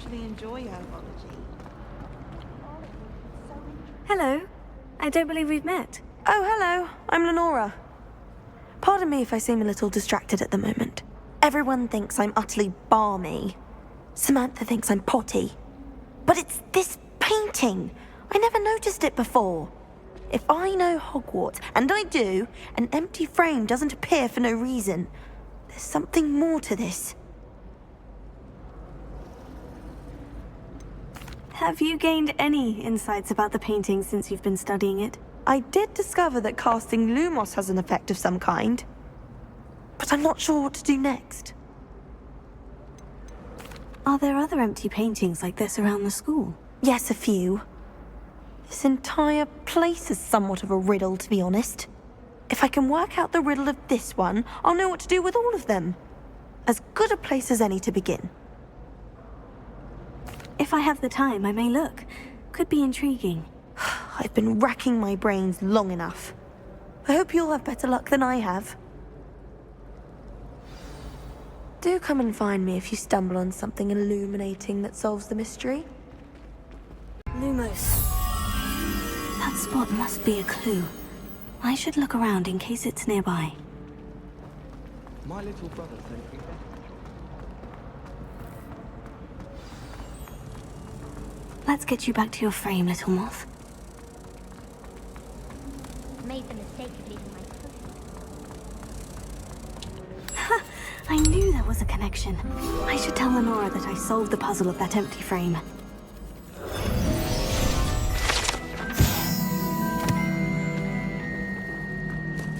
actually enjoy herbology. Hello. I don't believe we've met. Oh, hello. I'm Lenora. Pardon me if I seem a little distracted at the moment. Everyone thinks I'm utterly balmy. Samantha thinks I'm potty. But it's this painting. I never noticed it before. If I know Hogwarts, and I do, an empty frame doesn't appear for no reason. There's something more to this. Have you gained any insights about the painting since you've been studying it? I did discover that casting Lumos has an effect of some kind. But I'm not sure what to do next. Are there other empty paintings like this around the school? Yes, a few. This entire place is somewhat of a riddle, to be honest. If I can work out the riddle of this one, I'll know what to do with all of them. As good a place as any to begin. If I have the time, I may look. Could be intriguing. I've been racking my brains long enough. I hope you'll have better luck than I have. Do come and find me if you stumble on something illuminating that solves the mystery. Lumos. That spot must be a clue. I should look around in case it's nearby. My little brother sent me back. Let's get you back to your frame, little moth. Made the mistake of leaving my cookies. Ha! I knew there was a connection. I should tell Lenora that I solved the puzzle of that empty frame.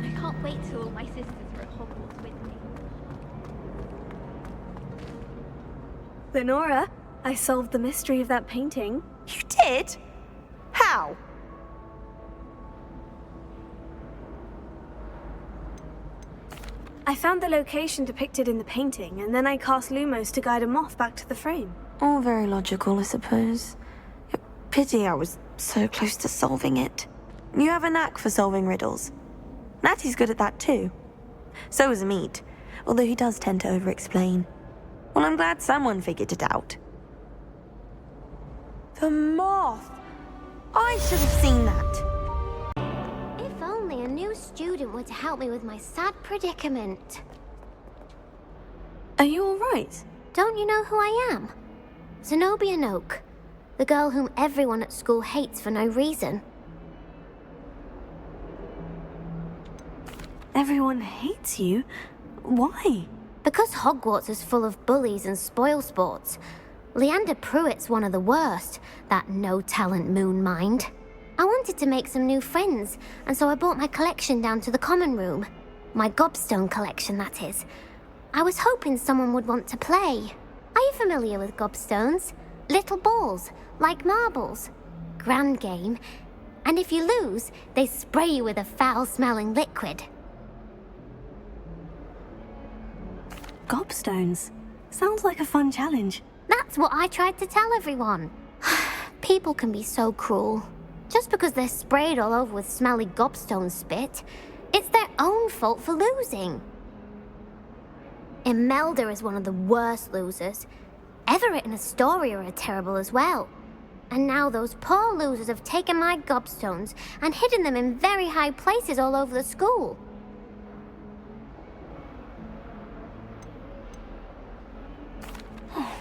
I can't wait till all my sisters are at Hogwarts with me. Lenora, I solved the mystery of that painting. You did? How? I found the location depicted in the painting, and then I cast Lumos to guide a moth back to the frame. All very logical, I suppose. Pity I was so close to solving it. You have a knack for solving riddles. Natty's good at that too. So is Meat, although he does tend to over-explain. Well, I'm glad someone figured it out. The moth! I should have seen that. If only a new student were to help me with my sad predicament. Are you all right? Don't you know who I am? Zenobia Noak, the girl whom everyone at school hates for no reason. Everyone hates you? Why? Because Hogwarts is full of bullies and spoilsports. Leander Pruitt's one of the worst, that no-talent moon mind. I wanted to make some new friends, and so I brought my collection down to the common room. My gobstone collection, that is. I was hoping someone would want to play. Are you familiar with gobstones? Little balls, like marbles. Grand game. And if you lose, they spray you with a foul-smelling liquid. Gobstones. Sounds like a fun challenge. That's what I tried to tell everyone. People can be so cruel. Just because they're sprayed all over with smelly gobstone spit, it's their own fault for losing. Imelda is one of the worst losers. Everett and Astoria are terrible as well. And now those poor losers have taken my gobstones and hidden them in very high places all over the school.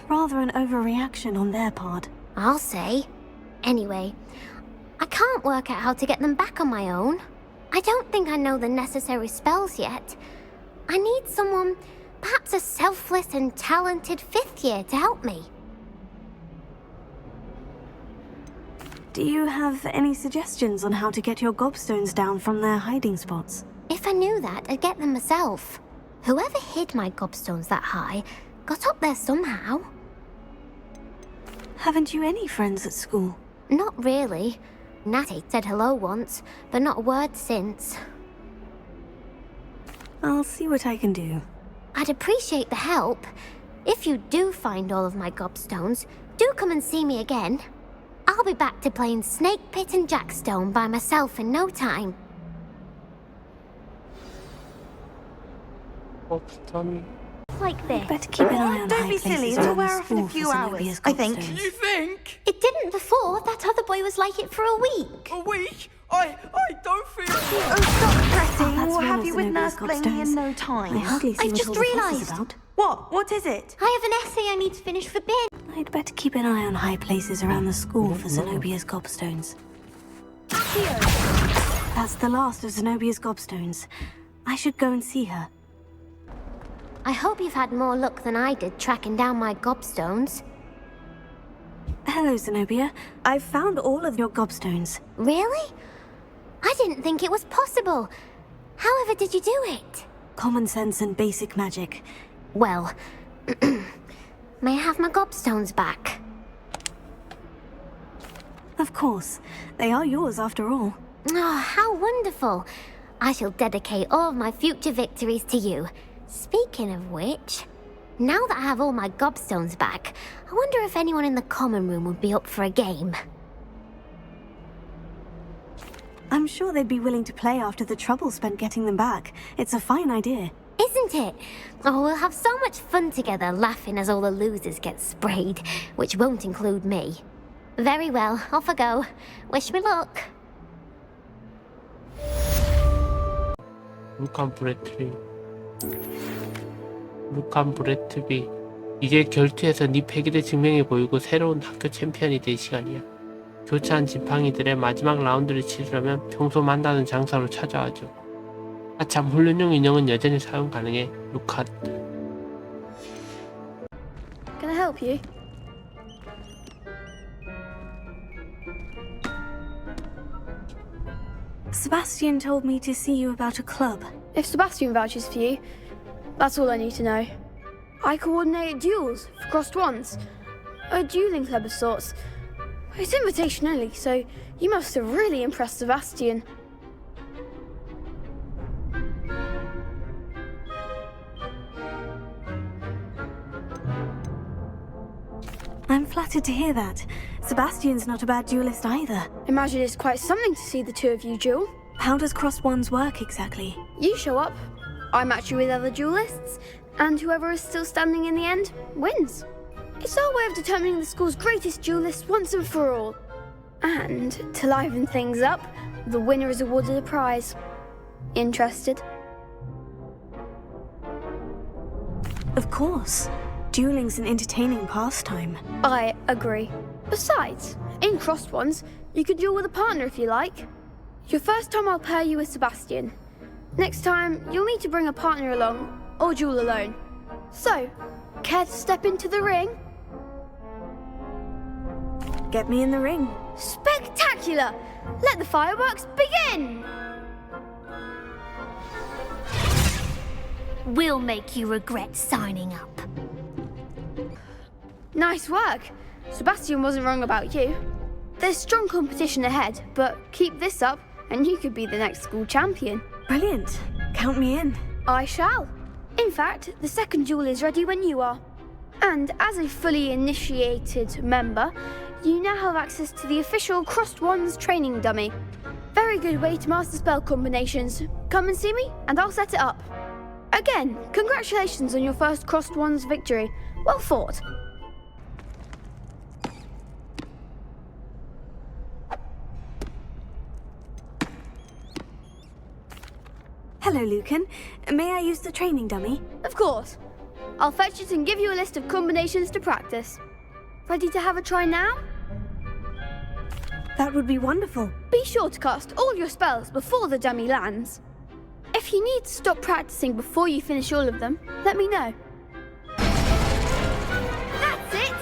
Rather an overreaction on their part. I'll say. Anyway, I can't work out how to get them back on my own. I don't think I know the necessary spells yet. I need someone, perhaps a selfless and talented fifth year to help me. Do you have any suggestions on how to get your gobstones down from their hiding spots? If I knew that, I'd get them myself. Whoever hid my gobstones that high got up there somehow. Haven't you any friends at school? Not really. Natty said hello once, but not a word since. I'll see what I can do. I'd appreciate the help. If you do find all of my gobstones, do come and see me again. I'll be back to playing Snake Pit and Jackstone by myself in no time. What's Tommy? Like this. Better keep an eye on Don't high be silly, places it'll around wear the off in a school few for hours, Zenobia's I think. gobstones. You think? It didn't before. That other boy was like it for a week. A week? I don't feel... Oh, stop pressing. That's We'll one have of you with Zenobia's Nurse Blaney gobstones. in no time. I hardly see I've what just all the fuss is realised. about. What? What is it? I have an essay I need to finish for Ben. I'd better keep an eye on high places around the school for Zenobia's gobstones. That's the last of Zenobia's gobstones. I should go and see her. I hope you've had more luck than I did tracking down my gobstones. Hello, Zenobia. I've found all of your gobstones. Really? I didn't think it was possible. However did you do it? Common sense and basic magic. Well, may I have my gobstones back? Of course. They are yours after all. Oh, how wonderful. I shall dedicate all of my future victories to you. Speaking of which, now that I have all my gobstones back, I wonder if anyone in the common room would be up for a game. I'm sure they'd be willing to play after the trouble spent getting them back. It's a fine idea. Isn't it? Oh, we'll have so much fun together laughing as all the losers get sprayed, which won't include me. Very well, off I go. Wish me luck. 루칸 브래트비 이제 결투에서 네 패기를 증명해 보이고 새로운 학교 챔피언이 될 시간이야. 교차한 지팡이들의 마지막 라운드를 치르려면 평소 만나는 장사로 찾아와줘. 아참 훈련용 인형은 여전히 사용 가능해. 루칸. Can I help you? Sebastian told me to see you about a club. If Sebastian vouches for you, that's all I need to know. I coordinate duels for crossed ones. A dueling club of sorts. It's invitation only, so you must have really impressed Sebastian. I'm flattered to hear that. Sebastian's not a bad duelist either. Imagine it's quite something to see the two of you duel. How does crossed wands work exactly? You show up, I match you with other duelists, and whoever is still standing in the end wins. It's our way of determining the school's greatest duelist once and for all. And to liven things up, the winner is awarded a prize. Interested? Of course. Dueling's an entertaining pastime. I agree. Besides, in crossed ones, you can duel with a partner if you like. Your first time I'll pair you with Sebastian. Next time, you'll need to bring a partner along, or duel alone. So, care to step into the ring? Get me in the ring. Spectacular! Let the fireworks begin! We'll make you regret signing up. Nice work. Sebastian wasn't wrong about you. There's strong competition ahead, but keep this up and you could be the next school champion. Brilliant. Count me in. I shall. In fact, the second duel is ready when you are. And as a fully initiated member, you now have access to the official Crossed Wands training dummy. Very good way to master spell combinations. Come and see me and I'll set it up. Again, congratulations on your first Crossed Wands victory. Well fought. Hello, Lucan. May I use the training dummy? Of course. I'll fetch it and give you a list of combinations to practice. Ready to have a try now? That would be wonderful. Be sure to cast all your spells before the dummy lands. If you need to stop practicing before you finish all of them, let me know. That's it!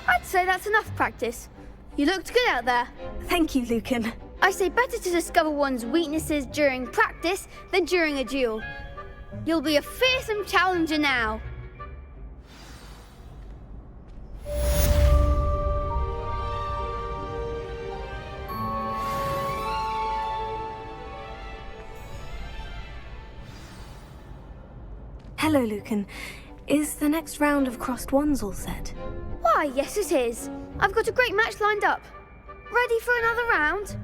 I'd say that's enough practice. You looked good out there. Thank you, Lucan. I say better to discover one's weaknesses during practice than during a duel. You'll be a fearsome challenger now. Hello, Lucan. Is the next round of crossed wands all set? Why, yes it is. I've got a great match lined up. Ready for another round?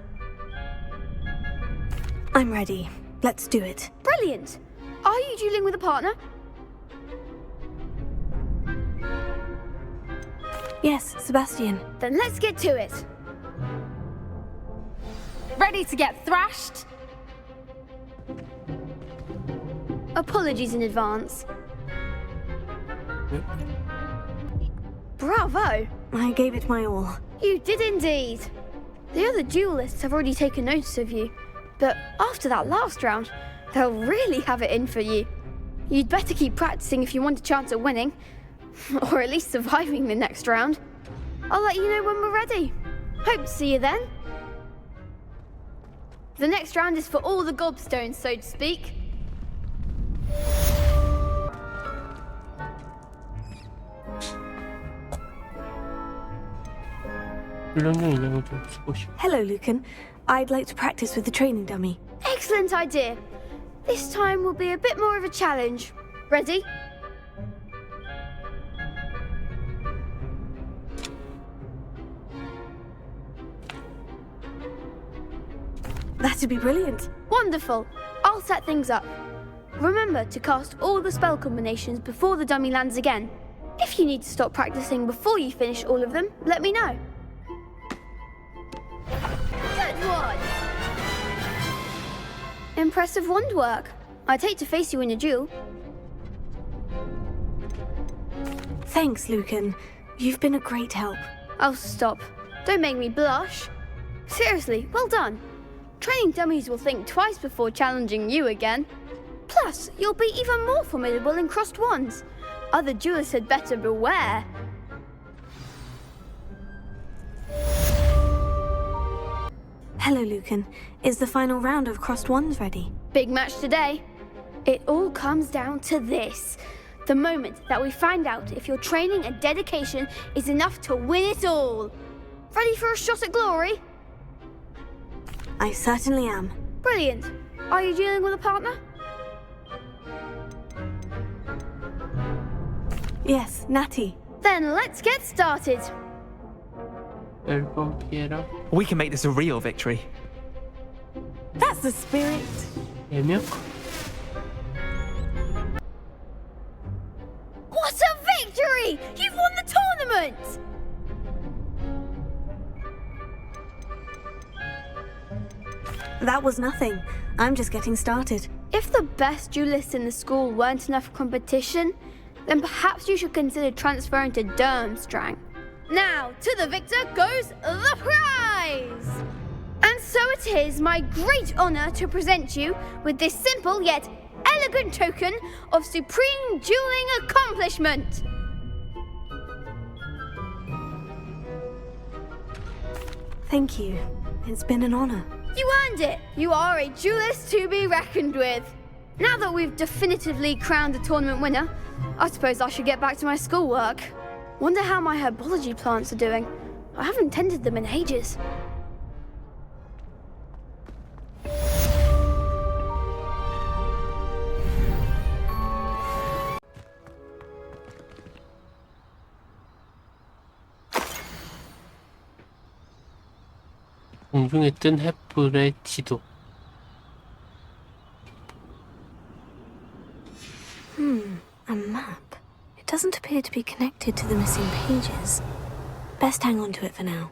I'm ready. Let's do it. Brilliant. Are you dueling with a partner? Yes, Sebastian. Then let's get to it. Ready to get thrashed? Apologies in advance. Bravo! I gave it my all. You did indeed. The other duelists have already taken notice of you, but after that last round, they'll really have it in for you. You'd better keep practicing if you want a chance at winning, or at least surviving the next round. I'll let you know when we're ready. Hope to see you then. The next round is for all the gobstones, so to speak. 물렁령 인형을 좀 쓰고 싶어. Hello, Lucan. I'd like to practice with the training dummy. Excellent idea. This time will be a bit more of a challenge. Ready? That'd be brilliant. Wonderful. I'll set things up. Remember to cast all the spell combinations before the dummy lands again. If you need to stop practicing before you finish all of them, let me know. Good one! Impressive wand work. I'd hate to face you in a duel. Thanks, Lucan. You've been a great help. Oh, stop. Don't make me blush. Seriously, well done. Training dummies will think twice before challenging you again. Plus, you'll be even more formidable in crossed wands. Other duelists had better beware. Hello, Lucan. Is the final round of crossed wands ready? Big match today. It all comes down to this. The moment that we find out if your training and dedication is enough to win it all. Ready for a shot at glory? I certainly am. Brilliant. Are you dealing with a partner? Yes, Natty. Then let's get started. 10번 피해라. We can make this a real victory. That's the spirit. 4명? What a victory! You've won the tournament! That was nothing. I'm just getting started. If the best duelists in the school weren't enough competition, then perhaps you should consider transferring to Durmstrang. Now, to the victor goes the prize! And so it is my great honor to present you with this simple yet elegant token of supreme dueling accomplishment. Thank you. It's been an honor. You earned it! You are a duelist to be reckoned with. Now that we've definitively crowned the tournament winner, I suppose I should get back to my schoolwork. Wonder how my herbology plants are doing. I haven't tended them in ages. 공중에 뜬 횃불의 지도. A map. It doesn't appear to be connected to the missing pages. Best hang on to it for now.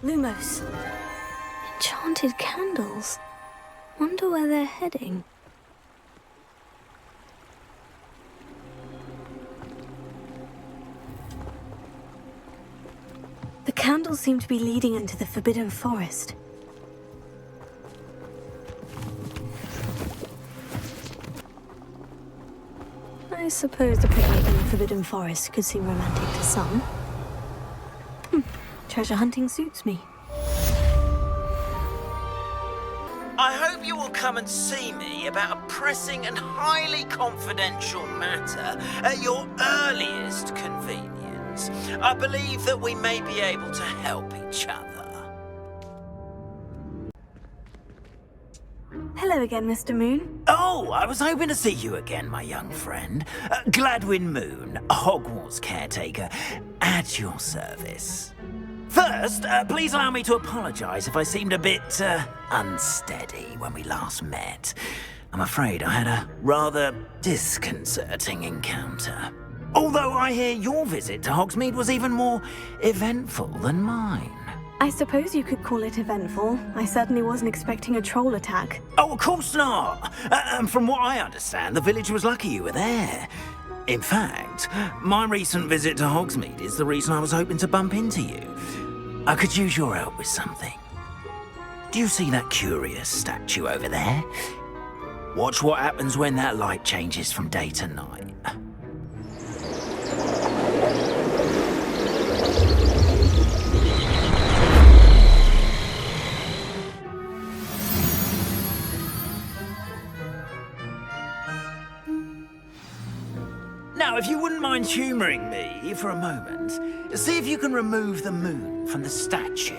Lumos. Enchanted candles. Wonder where they're heading. The candles seem to be leading into the Forbidden Forest. I suppose the picnic in the Forbidden Forest could seem romantic to some. Treasure hunting suits me. I hope you will come and see me about a pressing and highly confidential matter at your earliest convenience. I believe that we may be able to help each other. Hello again, Mr. Moon. Oh, I was hoping to see you again, my young friend. Gladwin Moon, Hogwarts caretaker, at your service. First, please allow me to apologise if I seemed a bit unsteady when we last met. I'm afraid I had a rather disconcerting encounter. Although I hear your visit to Hogsmeade was even more eventful than mine. I suppose you could call it eventful. I certainly wasn't expecting a troll attack. Oh, of course not. And from what I understand, the village was lucky you were there. In fact, my recent visit to Hogsmeade is the reason I was hoping to bump into you. I could use your help with something. Do you see that curious statue over there? Watch what happens when that light changes from day to night. Now, if you wouldn't mind humouring me for a moment, see if you can remove the moon from the statue.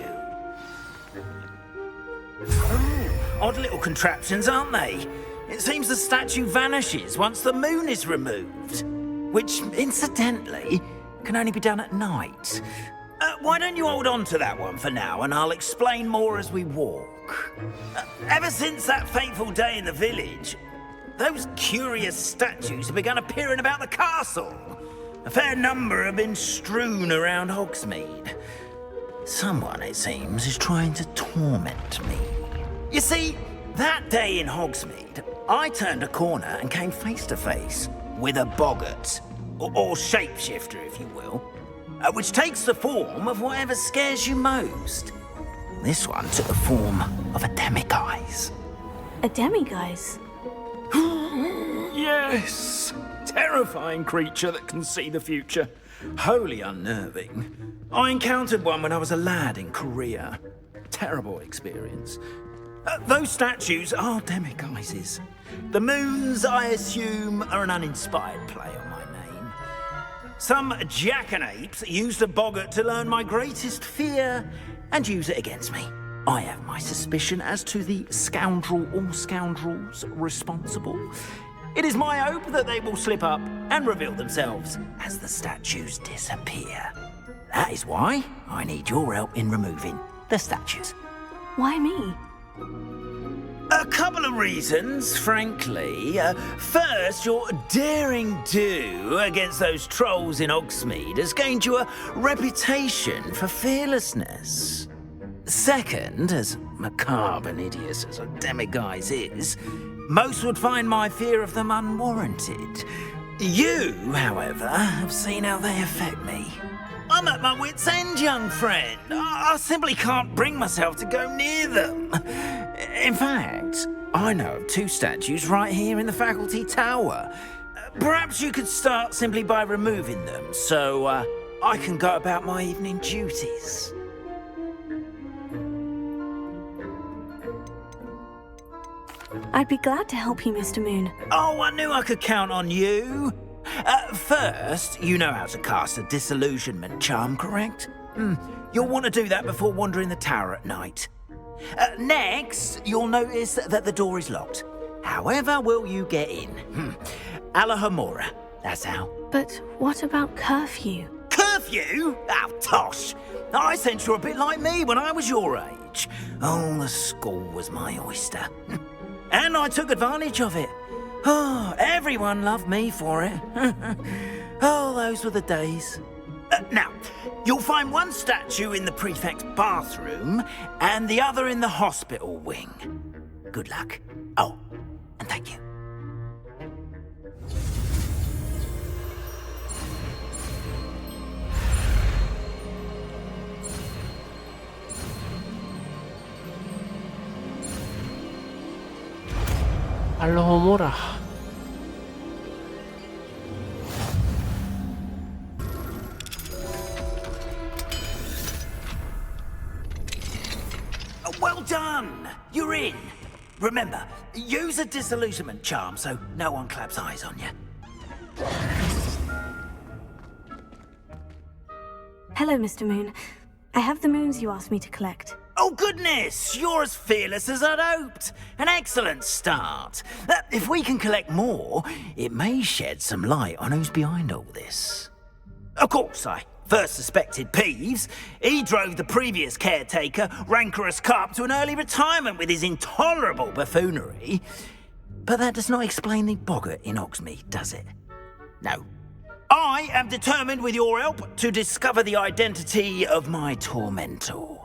Oh, odd little contraptions, aren't they? It seems the statue vanishes once the moon is removed, which, incidentally, can only be done at night. Why don't you hold on to that one for now, and I'll explain more as we walk. Ever since that fateful day in the village, those curious statues have begun appearing about the castle. A fair number have been strewn around Hogsmeade. Someone, it seems, is trying to torment me. You see, that day in Hogsmeade, I turned a corner and came face to face with a boggart, or shapeshifter, if you will, which takes the form of whatever scares you most. This one took the form of a demiguise. A demiguise? Yes! Terrifying creature that can see the future. Wholly unnerving. I encountered one when I was a lad in Korea. Terrible experience. Those statues are demiguises. The moons, I assume, are an uninspired play on my name. Some jackanapes used a boggart to learn my greatest fear and use it against me. I have my suspicion as to the scoundrel or scoundrels responsible. It is my hope that they will slip up and reveal themselves as the statues disappear. That is why I need your help in removing the statues. Why me? A couple of reasons, frankly. First, your daring do against those trolls in Hogsmeade has gained you a reputation for fearlessness. Second, as macabre and hideous as a demiguise is, most would find my fear of them unwarranted. You, however, have seen how they affect me. I'm at my wit's end, young friend. I simply can't bring myself to go near them. In fact, I know of two statues right here in the faculty tower. Perhaps you could start simply by removing them, so I can go about my evening duties. I'd be glad to help you, Mr. Moon. Oh, I knew I could count on you. First, you know how to cast a disillusionment charm, correct? You'll want to do that before wandering the tower at night. Next, you'll notice that the door is locked. However will you get in? Alahomora, that's how. But what about curfew? Curfew? Oh, tosh. I sense you're a bit like me when I was your age. Oh, the school was my oyster. And I took advantage of it. Oh, everyone loved me for it. Oh, those were the days. Now, you'll find one statue in the prefect's bathroom and the other in the hospital wing. Good luck. Oh, and thank you. 알로호모라. Well done! You're in. Remember, use a disillusionment charm so no one claps eyes on you. Hello, Mr. Moon. I have the moons you asked me to collect. Oh, goodness! You're as fearless as I'd hoped. An excellent start. If we can collect more, it may shed some light on who's behind all this. Of course, I first suspected Peeves. He drove the previous caretaker, Rancorous Carp, to an early retirement with his intolerable buffoonery. But that does not explain the boggart in Hogsmeade, does it? No. I am determined, with your help, to discover the identity of my tormentor.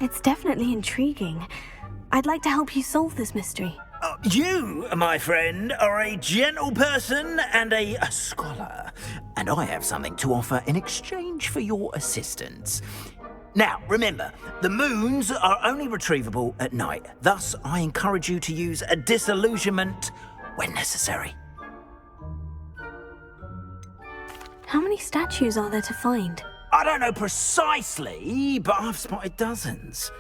It's definitely intriguing. I'd like to help you solve this mystery. You, my friend, are a gentle person and a scholar, and I have something to offer in exchange for your assistance. Now, remember, the moons are only retrievable at night. Thus, I encourage you to use a disillusionment when necessary. How many statues are there to find? I don't know precisely, but I've spotted dozens.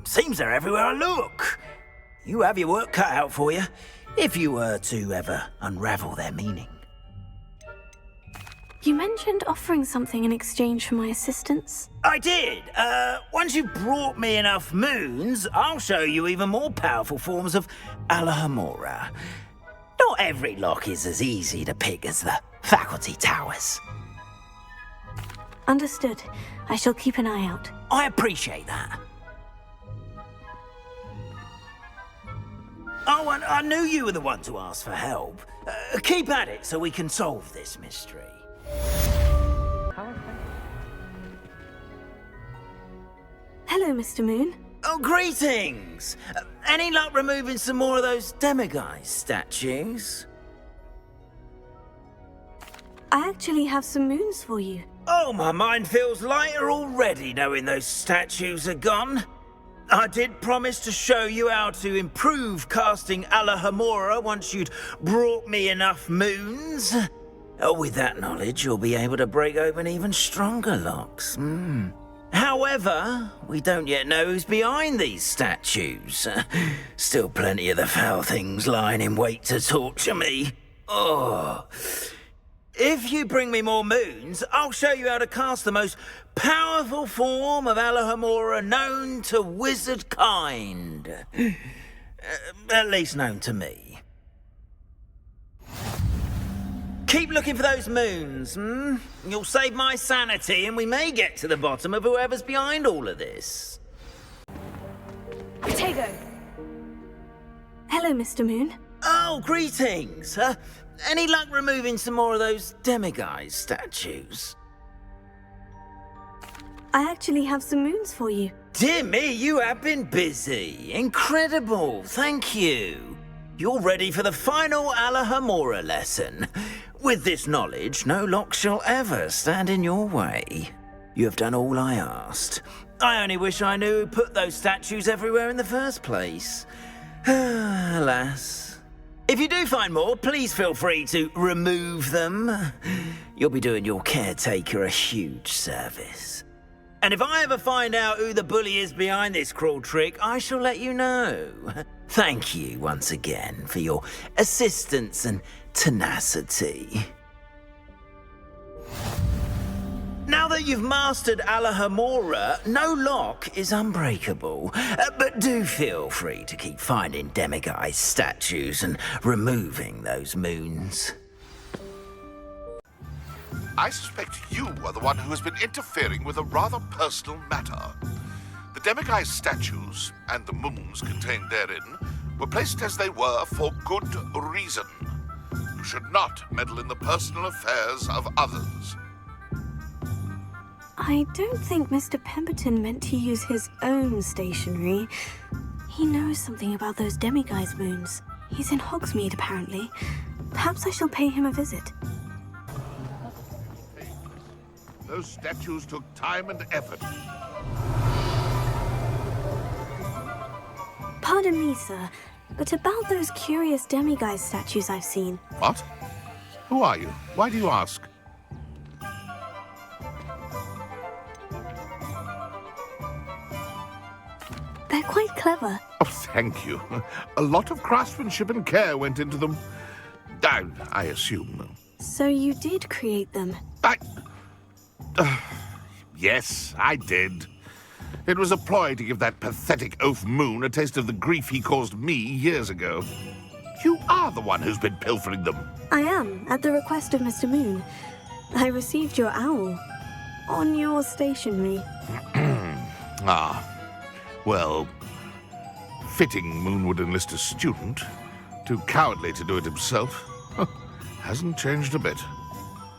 Seems they're everywhere I look. You have your work cut out for you, if you were to ever unravel their meaning. You mentioned offering something in exchange for my assistance. I did. Once you've brought me enough moons, I'll show you even more powerful forms of Alohomora. Not every lock is as easy to pick as the faculty towers. Understood. I shall keep an eye out. I appreciate that. Oh, and I knew you were the one to ask for help. Keep at it so we can solve this mystery. Hello, Mr. Moon. Oh, greetings! Any luck removing some more of those demiguise statues? I actually have some moons for you. Oh, my mind feels lighter already knowing those statues are gone. I did promise to show you how to improve casting Alohomora once you'd brought me enough moons. Oh, with that knowledge, you'll be able to break open even stronger locks. However, we don't yet know who's behind these statues. Still plenty of the foul things lying in wait to torture me. Oh. If you bring me more moons, I'll show you how to cast the most powerful form of Alohomora known to wizard kind. At least known to me. Keep looking for those moons, You'll save my sanity and we may get to the bottom of whoever's behind all of this. Potato. Hello, Mr. Moon. Oh, greetings. Any luck removing some more of those demiguise statues? I actually have some moons for you. Dear me, you have been busy. Incredible, thank you. You're ready for the final Alohomora lesson. With this knowledge, no lock shall ever stand in your way. You have done all I asked. I only wish I knew who put those statues everywhere in the first place. Alas. If you do find more, please feel free to remove them. You'll be doing your caretaker a huge service. And if I ever find out who the bully is behind this cruel trick, I shall let you know. Thank you once again for your assistance and tenacity. Now that you've mastered Alohomora, no lock is unbreakable. But do feel free to keep finding demiguise statues and removing those moons. I suspect you are the one who has been interfering with a rather personal matter. The demiguise statues and the moons contained therein were placed as they were for good reason. You should not meddle in the personal affairs of others. I don't think Mr. Pemberton meant to use his own stationery. He knows something about those demiguise moons. He's in Hogsmeade, apparently. Perhaps I shall pay him a visit. Those statues took time and effort. Pardon me, sir, but about those curious demiguise statues I've seen. What? Who are you? Why do you ask? They're quite clever. Oh, thank you. A lot of craftsmanship and care went into them. I assume. So you did create them? Yes, I did. It was a ploy to give that pathetic oaf Moon a taste of the grief he caused me years ago. You are the one who's been pilfering them. I am, at the request of Mr. Moon. I received your owl. On your stationery. Ah. Well, fitting Moon would enlist a student. Too cowardly to do it himself. Hasn't changed a bit.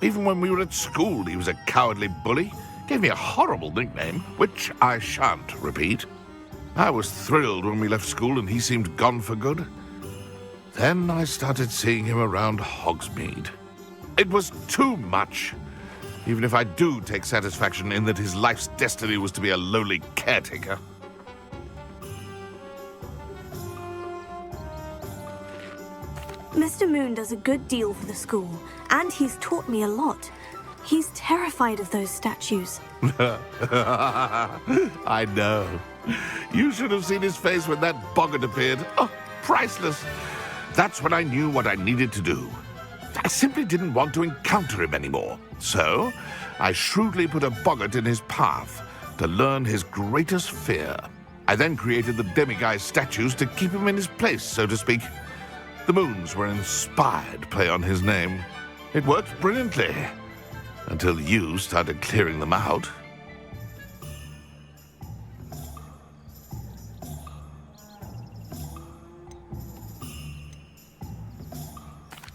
Even when we were at school, he was a cowardly bully. Gave me a horrible nickname, which I shan't repeat. I was thrilled when we left school and he seemed gone for good. Then I started seeing him around Hogsmeade. It was too much. Even if I do take satisfaction in that his life's destiny was to be a lowly caretaker. Mr. Moon does a good deal for the school, and he's taught me a lot. He's terrified of those statues. I know. You should have seen his face when that boggart appeared. Oh, priceless. That's when I knew what I needed to do. I simply didn't want to encounter him anymore. So, I shrewdly put a boggart in his path to learn his greatest fear. I then created the demiguise statues to keep him in his place, so to speak. The moons were an inspired play on his name. It worked brilliantly. Until you started clearing them out.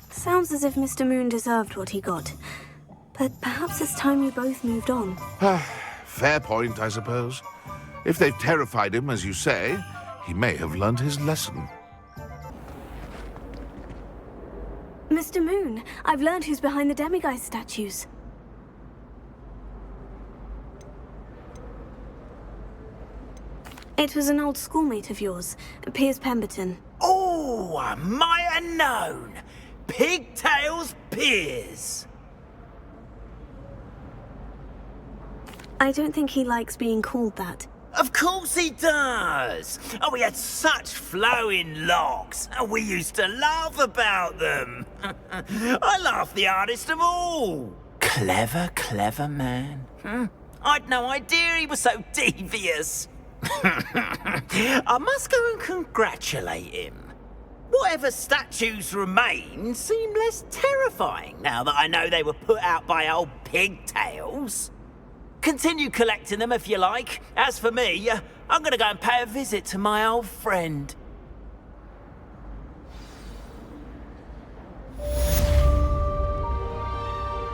Sounds as if Mr. Moon deserved what he got. But perhaps it's time you both moved on. Fair point, I suppose. If they've terrified him, as you say, he may have learned his lesson. Mr. Moon, I've learned who's behind the demiguise statues. It was an old schoolmate of yours, Piers Pemberton. Oh, I might have known. Pigtails Piers. I don't think he likes being called that. Of course he does. Oh, he had such flowing locks, and we used to laugh about them. I laughed the hardest of all. Clever, clever man. I'd no idea he was so devious. I must go and congratulate him. Whatever statues remain seem less terrifying now that I know they were put out by old pigtails. Continue collecting them if you like. As for me, I'm gonna go and pay a visit to my old friend.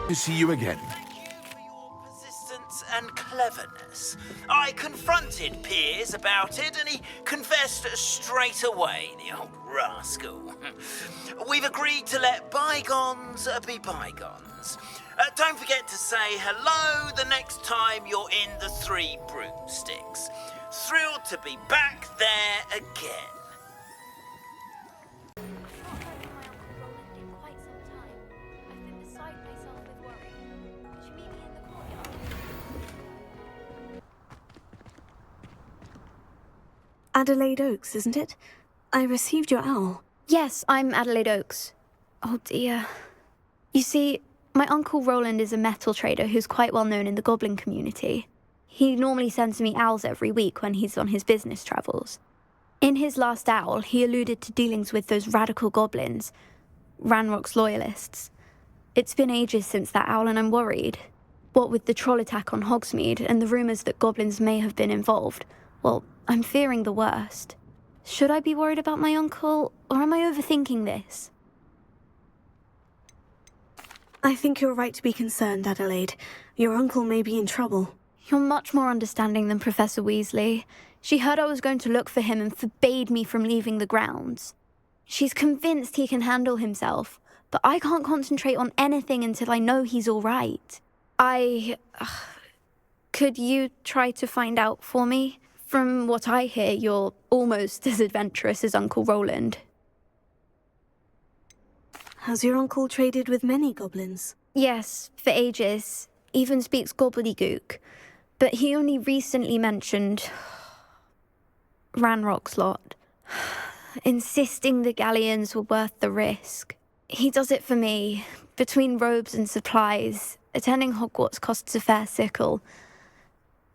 To see you again. Thank you for your persistence and cleverness. I confronted Piers about it and he confessed straight away, the old rascal. We've agreed to let bygones be bygones. Don't forget to say hello the next time you're in the Three Broomsticks. Thrilled to be back there again. Adelaide Oaks, isn't it? I received your owl. Yes, I'm Adelaide Oaks. Oh dear. You see, my Uncle Roland is a metal trader who's quite well known in the goblin community. He normally sends me owls every week when he's on his business travels. In his last owl, he alluded to dealings with those radical goblins, Ranrock's loyalists. It's been ages since that owl and I'm worried. What with the troll attack on Hogsmeade and the rumours that goblins may have been involved, well, I'm fearing the worst. Should I be worried about my uncle, or am I overthinking this? I think you're right to be concerned, Adelaide. Your uncle may be in trouble. You're much more understanding than Professor Weasley. She heard I was going to look for him and forbade me from leaving the grounds. She's convinced he can handle himself, but I can't concentrate on anything until I know he's all right. Could you try to find out for me? From what I hear, you're almost as adventurous as Uncle Roland. Has your uncle traded with many goblins? Yes, for ages. Even speaks gobbledygook. But he only recently mentioned Ranrock's lot, insisting the galleons were worth the risk. He does it for me. Between robes and supplies, attending Hogwarts costs a fair sickle.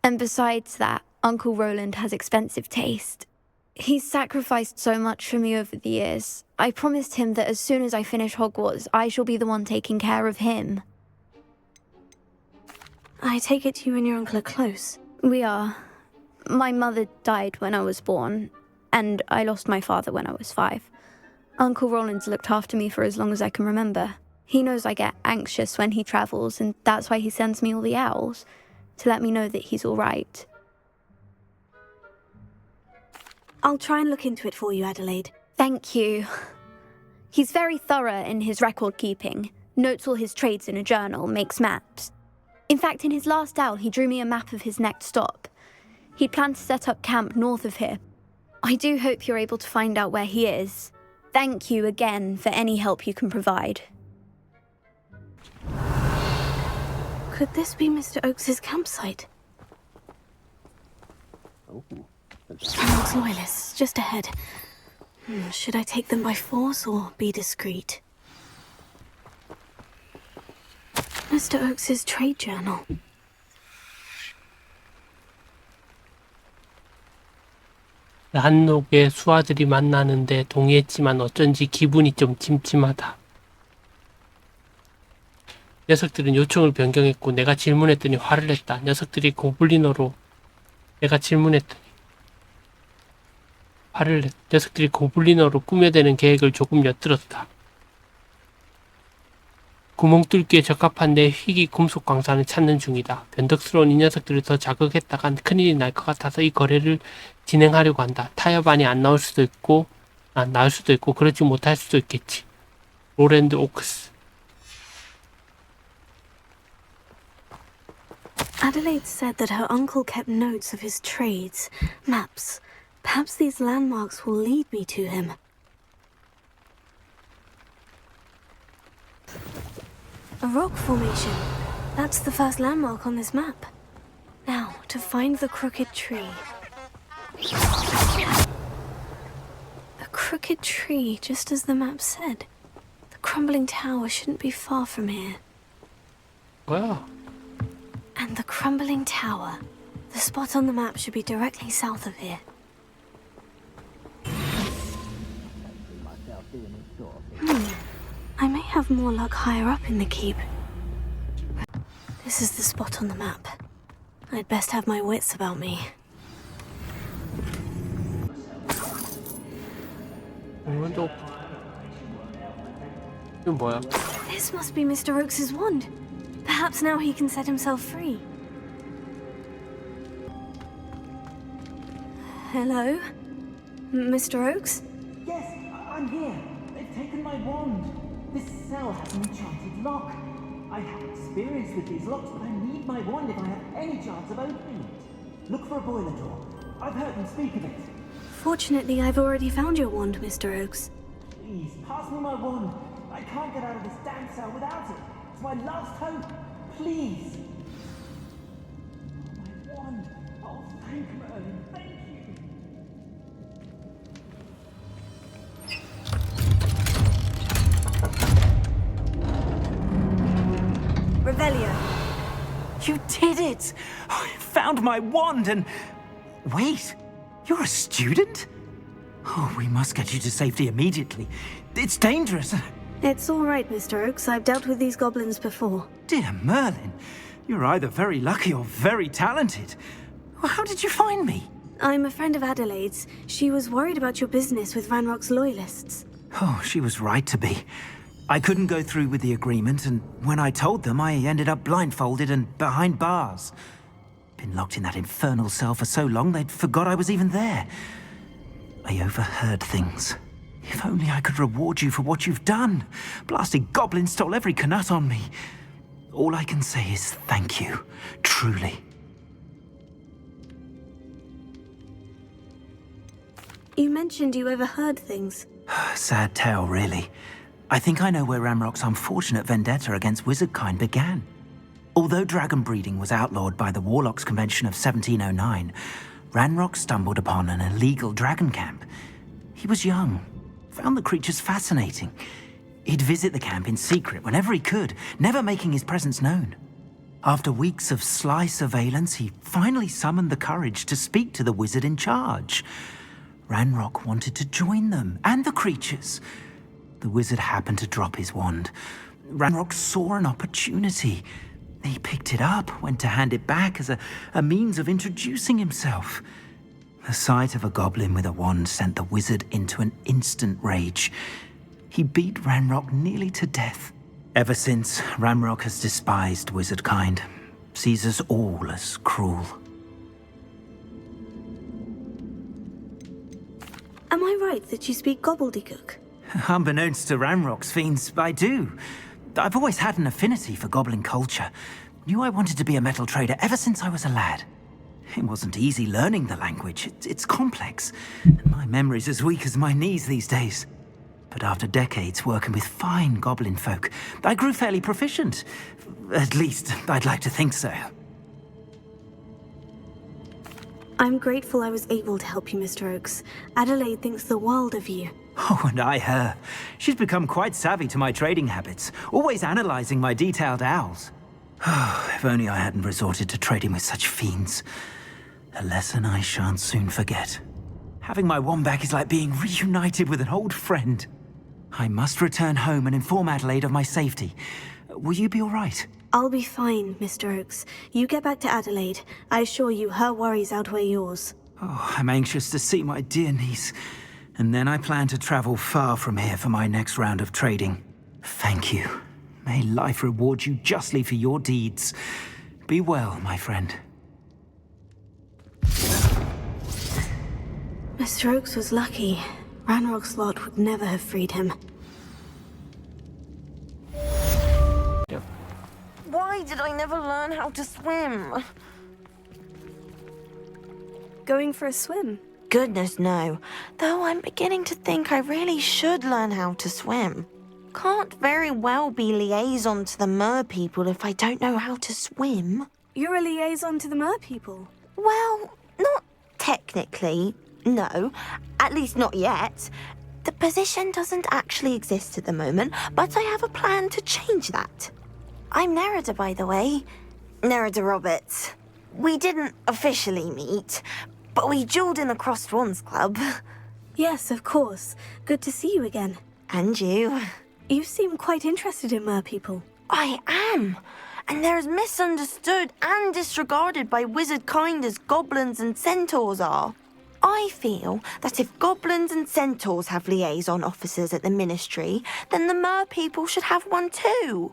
And besides that, Uncle Roland has expensive taste. He's sacrificed so much for me over the years. I promised him that as soon as I finish Hogwarts, I shall be the one taking care of him. I take it you and your uncle are close. We are. My mother died when I was born, and I lost my father when I was 5. Uncle Roland's looked after me for as long as I can remember. He knows I get anxious when he travels, and that's why he sends me all the owls, to let me know that he's all right. I'll try and look into it for you, Adelaide. Thank you. He's very thorough in his record keeping, notes all his trades in a journal, makes maps. In fact, in his last owl, he drew me a map of his next stop. He'd planned to set up camp north of here. I do hope you're able to find out where he is. Thank you again for any help you can provide. Could this be Mr. Oakes's campsite? Ranrock's loyalists, just ahead. Should I take them by force or be discreet? Mr. Oakes's trade journal. 란록의 수하들이 만나는데 동의했지만 어쩐지 기분이 좀 찜찜하다. 녀석들은 요청을 변경했고 내가 질문했더니 화를 냈다. 녀석들이 고블린어로 내가 질문했더니 녀석들이 고블린어로 꾸며대는 계획을 조금 엿들었다. 구멍 뚫기에 적합한 내 희귀 금속 광산을 찾는 중이다. 변덕스러운 이 녀석들을 더 자극했다간 큰일이 날 것 같아서 이 거래를 진행하려고 한다. 타협안이 안 나올 수도 있고 그렇지 못할 수도 있겠지. 로랜드 오크스. Adelaide said that her uncle kept notes of his trades, maps. Perhaps these landmarks will lead me to him. A rock formation. That's the first landmark on this map. Now, to find the crooked tree. A crooked tree, just as the map said. The crumbling tower shouldn't be far from here. 뭐야? And the crumbling tower. The spot on the map should be directly south of here. I may have more luck higher up in the keep. This is the spot on the map. I'd best have my wits about me. 오른쪽. 이건 뭐야? This must be Mr. Oakes's wand. Perhaps now he can set himself free. Hello? Mr. Oakes? Yes, I'm here. They've taken my wand. This cell has an enchanted lock. I have experience with these locks, but I need my wand if I have any chance of opening it. Look for a boiler door. I've heard them speak of it. Fortunately, I've already found your wand, Mr. Oakes. Please, pass me my wand. I can't get out of this damn cell without it. It's my last hope. Please. My wand. Oh, thank Merlin. Thank you. Revelio. You did it! I found my wand and... Wait, you're a student? Oh, we must get you to safety immediately. It's dangerous. It's all right, Mr. Oakes. I've dealt with these goblins before. Dear Merlin, you're either very lucky or very talented. How did you find me? I'm a friend of Adelaide's. She was worried about your business with Ranrock's loyalists. Oh, she was right to be. I couldn't go through with the agreement, and when I told them, I ended up blindfolded and behind bars. Been locked in that infernal cell for so long, they'd forgot I was even there. I overheard things. If only I could reward you for what you've done. Blasted goblins stole every knut on me. All I can say is thank you, truly. You mentioned you overheard things. Sad tale, really. I think I know where Ranrock's unfortunate vendetta against wizardkind began. Although dragon breeding was outlawed by the Warlocks Convention of 1709, Ranrock stumbled upon an illegal dragon camp. He was young, found the creatures fascinating. He'd visit the camp in secret whenever he could, never making his presence known. After weeks of sly surveillance, he finally summoned the courage to speak to the wizard in charge. Ranrock wanted to join them, and the creatures. The wizard happened to drop his wand. Ranrock saw an opportunity. He picked it up, went to hand it back as a means of introducing himself. The sight of a goblin with a wand sent the wizard into an instant rage. He beat Ranrock nearly to death. Ever since, Ranrock has despised wizard kind, sees us all as cruel. Am I right that you speak gobbledygook? Unbeknownst to Ranrock's fiends, I do. I've always had an affinity for goblin culture. Knew I wanted to be a metal trader ever since I was a lad. It wasn't easy learning the language. It's complex, and my memory's as weak as my knees these days. But after decades working with fine goblin folk, I grew fairly proficient. At least, I'd like to think so. I'm grateful I was able to help you, Mr. Oakes. Adelaide thinks the world of you. Oh, and I her. She's become quite savvy to my trading habits, always analyzing my detailed owls. If only I hadn't resorted to trading with such fiends. A lesson I shan't soon forget. Having my wand back is like being reunited with an old friend. I must return home and inform Adelaide of my safety. Will you be all right? I'll be fine, Mr. Oakes. You get back to Adelaide. I assure you her worries outweigh yours. Oh, I'm anxious to see my dear niece. And then I plan to travel far from here for my next round of trading. Thank you. May life reward you justly for your deeds. Be well, my friend. Mr. Oakes was lucky. Ranrock's lot would never have freed him. Why did I never learn how to swim? Going for a swim? Goodness, no. Though I'm beginning to think I really should learn how to swim. Can't very well be liaison to the mer people if I don't know how to swim. You're a liaison to the mer people? Well, not technically, no. At least not yet. The position doesn't actually exist at the moment, but I have a plan to change that. I'm Nerida, by the way. Nerida Roberts. We didn't officially meet, but we duelled in the Crossed Wands Club. Yes, of course. Good to see you again. And you. You seem quite interested in mer people. I am. And they're as misunderstood and disregarded by wizard kind as goblins and centaurs are. I feel that if goblins and centaurs have liaison officers at the ministry, then the mer people should have one too.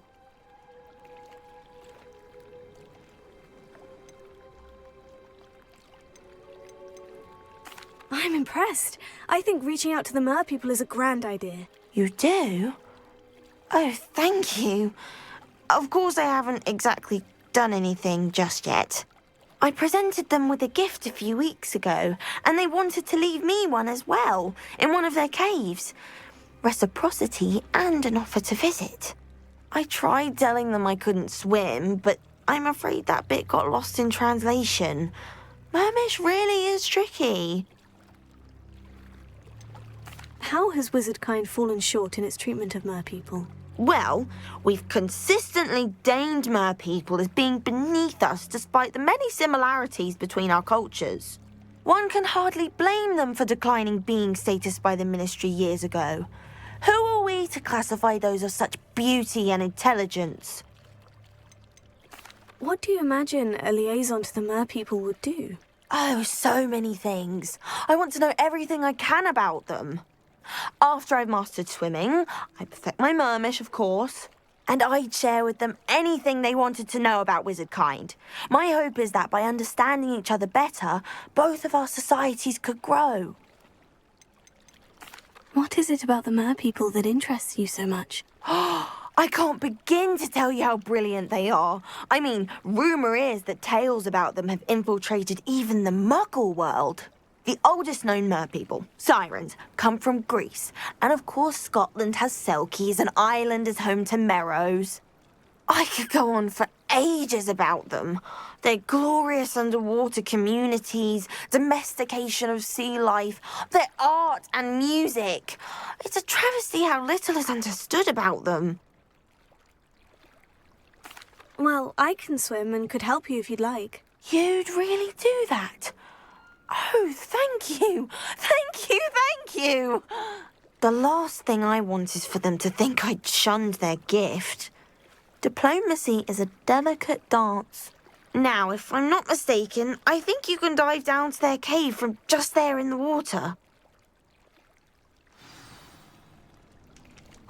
I'm impressed. I think reaching out to the mer people is a grand idea. You do? Oh, thank you. Of course I haven't exactly done anything just yet. I presented them with a gift a few weeks ago, and they wanted to leave me one as well, in one of their caves. Reciprocity and an offer to visit. I tried telling them I couldn't swim, but I'm afraid that bit got lost in translation. Mermish really is tricky. How has wizard kind fallen short in its treatment of mer people? Well, we've consistently deigned mer people as being beneath us despite the many similarities between our cultures. One can hardly blame them for declining being status by the ministry years ago. Who are we to classify those of such beauty and intelligence? What do you imagine a liaison to the mer people would do? Oh, so many things. I want to know everything I can about them. After I've mastered swimming, I perfect my mermish, of course, and I'd share with them anything they wanted to know about wizard kind. My hope is that by understanding each other better, both of our societies could grow. What is it about the mer people that interests you so much? I can't begin to tell you how brilliant they are. I mean, rumour is that tales about them have infiltrated even the Muggle world. The oldest known mer people, sirens, come from Greece. And of course Scotland has Selkies and Ireland is home to Merrows. I could go on for ages about them. Their glorious underwater communities, domestication of sea life, their art and music. It's a travesty how little is understood about them. Well, I can swim and could help you if you'd like. You'd really do that? Oh, thank you! Thank you, thank you! The last thing I want is for them to think I'd shunned their gift. Diplomacy is a delicate dance. Now, if I'm not mistaken, I think you can dive down to their cave from just there in the water.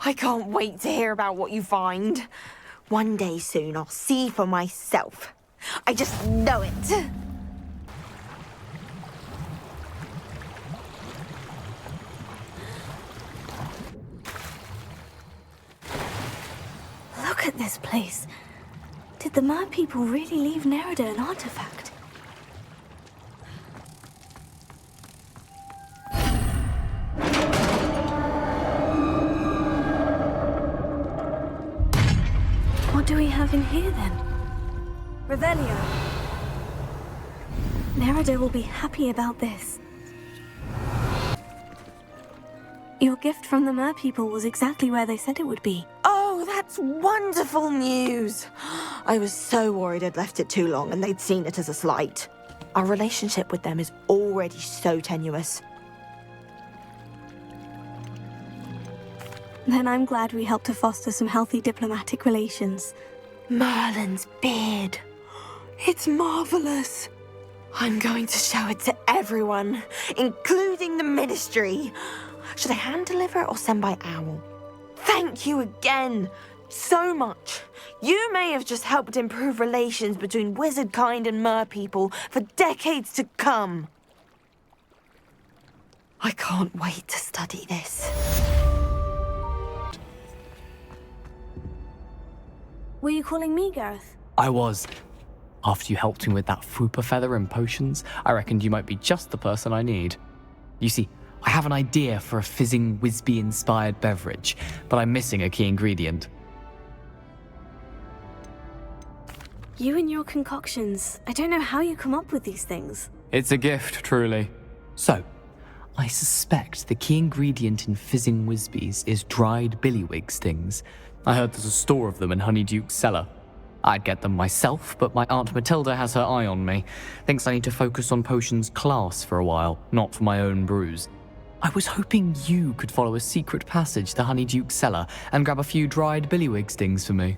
I can't wait to hear about what you find. One day soon, I'll see for myself. I just know it. Look at this place. Did the Mer people really leave Nerida an artifact? What do we have in here then? Revelio. Nerida will be happy about this. Your gift from the Mer people was exactly where they said it would be. Oh, that's wonderful news. I was so worried I'd left it too long and they'd seen it as a slight. Our relationship with them is already so tenuous. Then I'm glad we helped to foster some healthy diplomatic relations. Merlin's beard. It's marvelous. I'm going to show it to everyone, including the Ministry. Should I hand deliver it or send by owl? Thank you again so much. You may have just helped improve relations between wizard kind and mer people for decades to come. I can't wait to study this. Were you calling me, Gareth? I was. After you helped me with that Fupa feather and potions, I reckoned you might be just the person I need. You see, I have an idea for a fizzing Whizbee-inspired beverage, but I'm missing a key ingredient. You and your concoctions. I don't know how you come up with these things. It's a gift, truly. So, I suspect the key ingredient in fizzing Whizbees is dried billywig stings. I heard there's a store of them in Honeyduke's cellar. I'd get them myself, but my Aunt Matilda has her eye on me. Thinks I need to focus on potions class for a while, not for my own brews. I was hoping you could follow a secret passage to Honeyduke's cellar and grab a few dried billywig stings for me.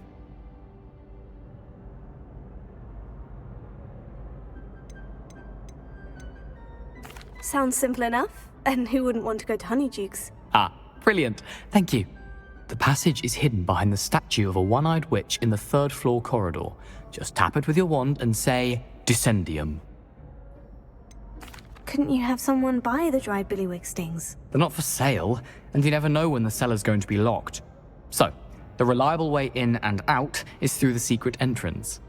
Sounds simple enough. And who wouldn't want to go to Honeyduke's? Ah, brilliant. Thank you. The passage is hidden behind the statue of a one-eyed witch in the third-floor corridor. Just tap it with your wand and say, Descendium. Couldn't you have someone buy the dried billywig stings? They're not for sale, and you never know when the cellar's going to be locked. So, the reliable way in and out is through the secret entrance.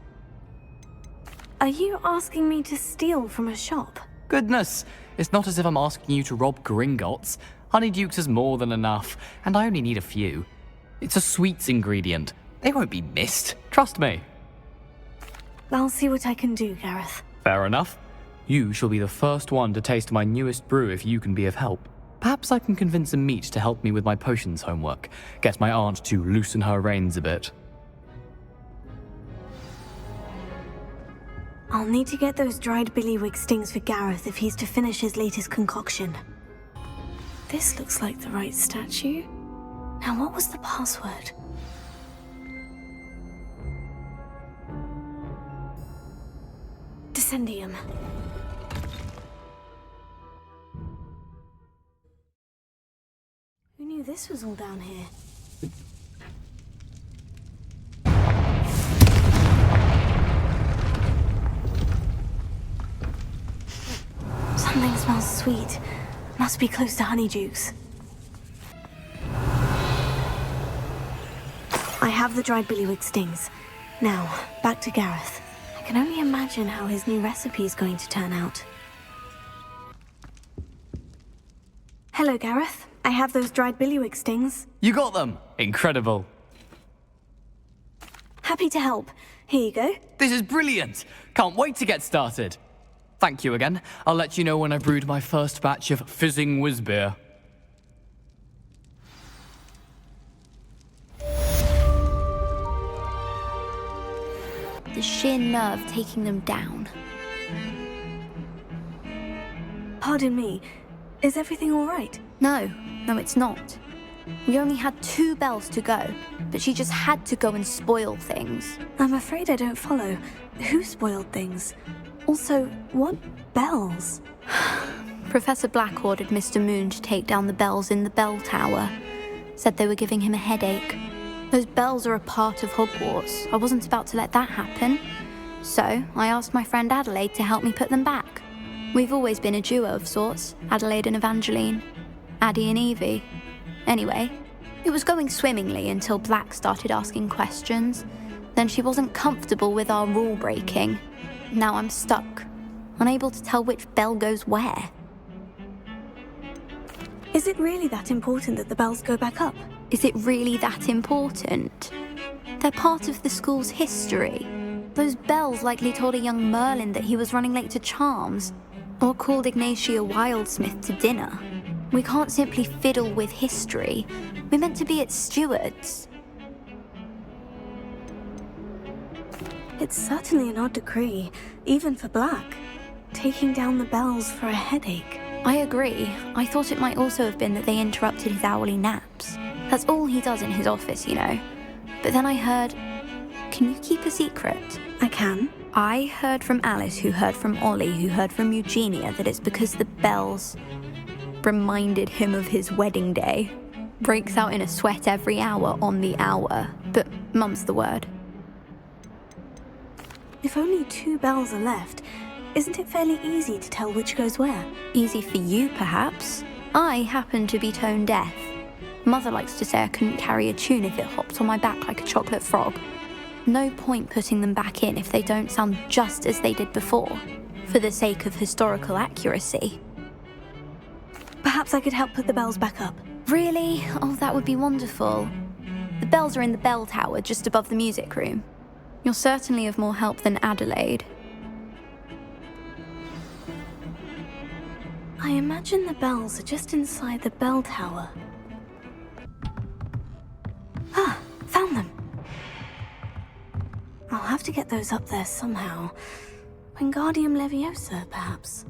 Are you asking me to steal from a shop? Goodness, it's not as if I'm asking you to rob Gringotts. Honeyduke's is more than enough, and I only need a few. It's a sweets ingredient. They won't be missed, trust me. I'll see what I can do, Gareth. Fair enough. You shall be the first one to taste my newest brew if you can be of help. Perhaps I can convince a meat to help me with my potions homework. Get my aunt to loosen her reins a bit. I'll need to get those dried billywig stings for Gareth if he's to finish his latest concoction. This looks like the right statue. Now, what was the password? Descendium. Who knew this was all down here? Something smells sweet. Must be close to Honeyduke's. I have the dried billywig stings. Now, back to Gareth. I can only imagine how his new recipe is going to turn out. Hello, Gareth. I have those dried billywig stings. You got them! Incredible. Happy to help. Here you go. This is brilliant! Can't wait to get started. Thank you again. I'll let you know when I've brewed my first batch of fizzing whizbeer. The sheer nerve taking them down. Pardon me, is everything all right? No, it's not. We only had 2 bells to go, but she just had to go and spoil things. I'm afraid I don't follow. Who spoiled things? Also, what bells? Professor Black ordered Mr. Moon to take down the bells in the bell tower. Said they were giving him a headache. Those bells are a part of Hogwarts. I wasn't about to let that happen. So, I asked my friend Adelaide to help me put them back. We've always been a duo of sorts, Adelaide and Evangeline. Addie and Evie. Anyway, it was going swimmingly until Black started asking questions. Then she wasn't comfortable with our rule breaking. Now I'm stuck, unable to tell which bell goes where. Is it really that important that the bells go back up? Is it really that important? They're part of the school's history. Those bells likely told a young Merlin that he was running late to Charms, or called Ignatia Wildsmith to dinner. We can't simply fiddle with history. We're meant to be its stewards. It's certainly an odd decree, even for Black. Taking down the bells for a headache. I agree. I thought it might also have been that they interrupted his hourly naps. That's all he does in his office, you know. But then I heard... Can you keep a secret? I can. I heard from Alice, who heard from Ollie, who heard from Eugenia, that it's because the bells reminded him of his wedding day. Breaks out in a sweat every hour on the hour. But mum's the word. If only 2 bells are left, isn't it fairly easy to tell which goes where? Easy for you, perhaps. I happen to be tone deaf. Mother likes to say I couldn't carry a tune if it hopped on my back like a chocolate frog. No point putting them back in if they don't sound just as they did before, for the sake of historical accuracy. Perhaps I could help put the bells back up. Really? Oh, that would be wonderful. The bells are in the bell tower just above the music room. You're certainly of more help than Adelaide. I imagine the bells are just inside the bell tower. Ah, found them. I'll have to get those up there somehow. Wingardium Leviosa, perhaps.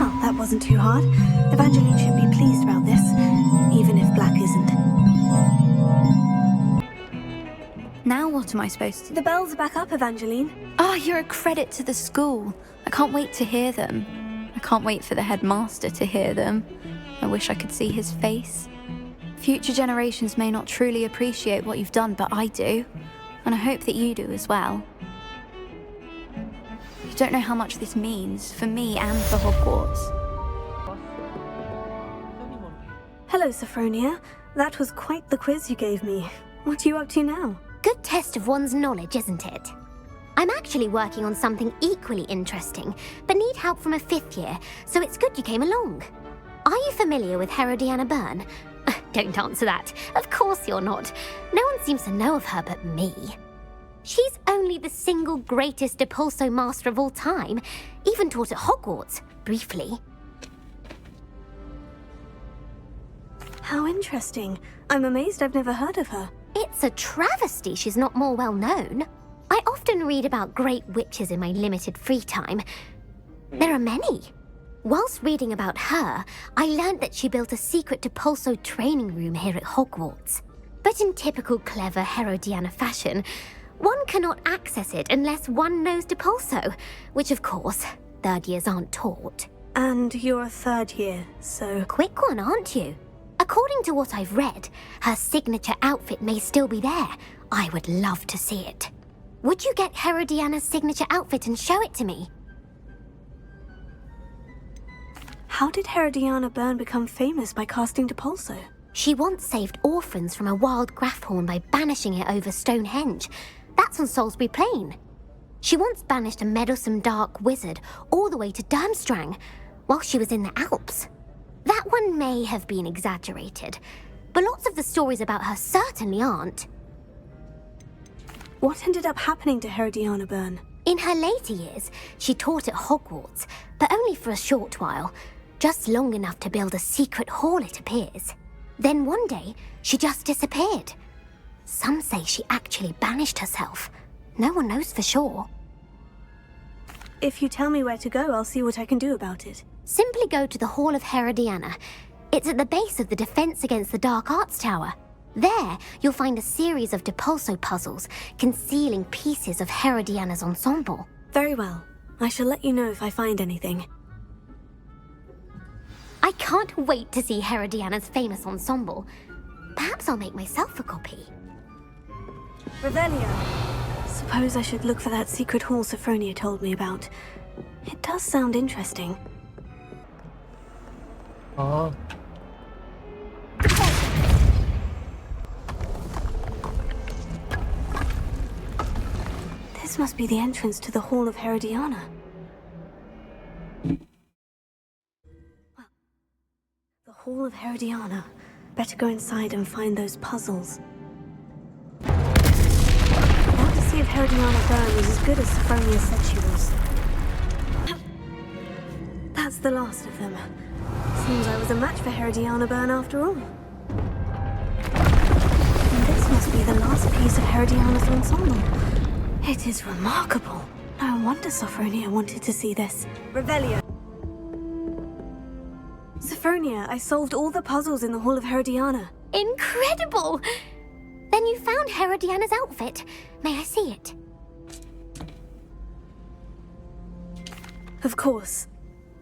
Oh, that wasn't too hard. Evangeline should be pleased about this, even if Black isn't. Now what am I supposed to do? The bells are back up, Evangeline. Ah, you're a credit to the school. I can't wait to hear them. I can't wait for the headmaster to hear them. I wish I could see his face. Future generations may not truly appreciate what you've done, but I do. And I hope that you do as well. You don't know how much this means for me and for Hogwarts. Hello, Sophronia. That was quite the quiz you gave me. What are you up to now? Good test of one's knowledge, isn't it? I'm actually working on something equally interesting, but need help from a 5th year, so it's good you came along. Are you familiar with Herodiana Byrne? Don't answer that. Of course you're not. No one seems to know of her but me. She's only the single greatest Depulso master of all time, even taught at Hogwarts, briefly. How interesting. I'm amazed I've never heard of her. It's a travesty she's not more well known. I often read about great witches in my limited free time. There are many. Whilst reading about her, I learned that she built a secret Depulso training room here at Hogwarts. But in typical clever Herodiana fashion, one cannot access it unless one knows Depulso, which of course, 3rd years aren't taught. And you're a 3rd year, so... Quick one, aren't you? According to what I've read, her signature outfit may still be there. I would love to see it. Would you get Herodiana's signature outfit and show it to me? How did Herodiana Byrne become famous by casting Depulso? She once saved orphans from a wild Graffhorn by banishing it over Stonehenge. That's on Salisbury Plain. She once banished a meddlesome dark wizard all the way to Durmstrang while she was in the Alps. That one may have been exaggerated, but lots of the stories about her certainly aren't. What ended up happening to Herodiana Byrne? In her later years, she taught at Hogwarts, but only for a short while. Just long enough to build a secret hall, it appears. Then one day, she just disappeared. Some say she actually banished herself. No one knows for sure. If you tell me where to go, I'll see what I can do about it. Simply go to the Hall of Herodiana. It's at the base of the Defense Against the Dark Arts Tower. There, you'll find a series of Depulso puzzles concealing pieces of Herodiana's ensemble. Very well. I shall let you know if I find anything. I can't wait to see Herodiana's famous ensemble. Perhaps I'll make myself a copy. Revelio. Suppose I should look for that secret hall Sophronia told me about. It does sound interesting. 어. This must be the entrance to the Hall of Herodiana. Well, the Hall of Herodiana. Better go inside and find those puzzles. I want to see if Herodiana Byrne was as good as Sophronia said she was. That's the last of them. Seems I was a match for Herodiana Byrne after all. And this must be the last piece of Herodiana's ensemble. It is remarkable. No wonder Sophronia wanted to see this. Revelio. Sophronia, I solved all the puzzles in the Hall of Herodiana. Incredible! Then you found Herodiana's outfit. May I see it? Of course.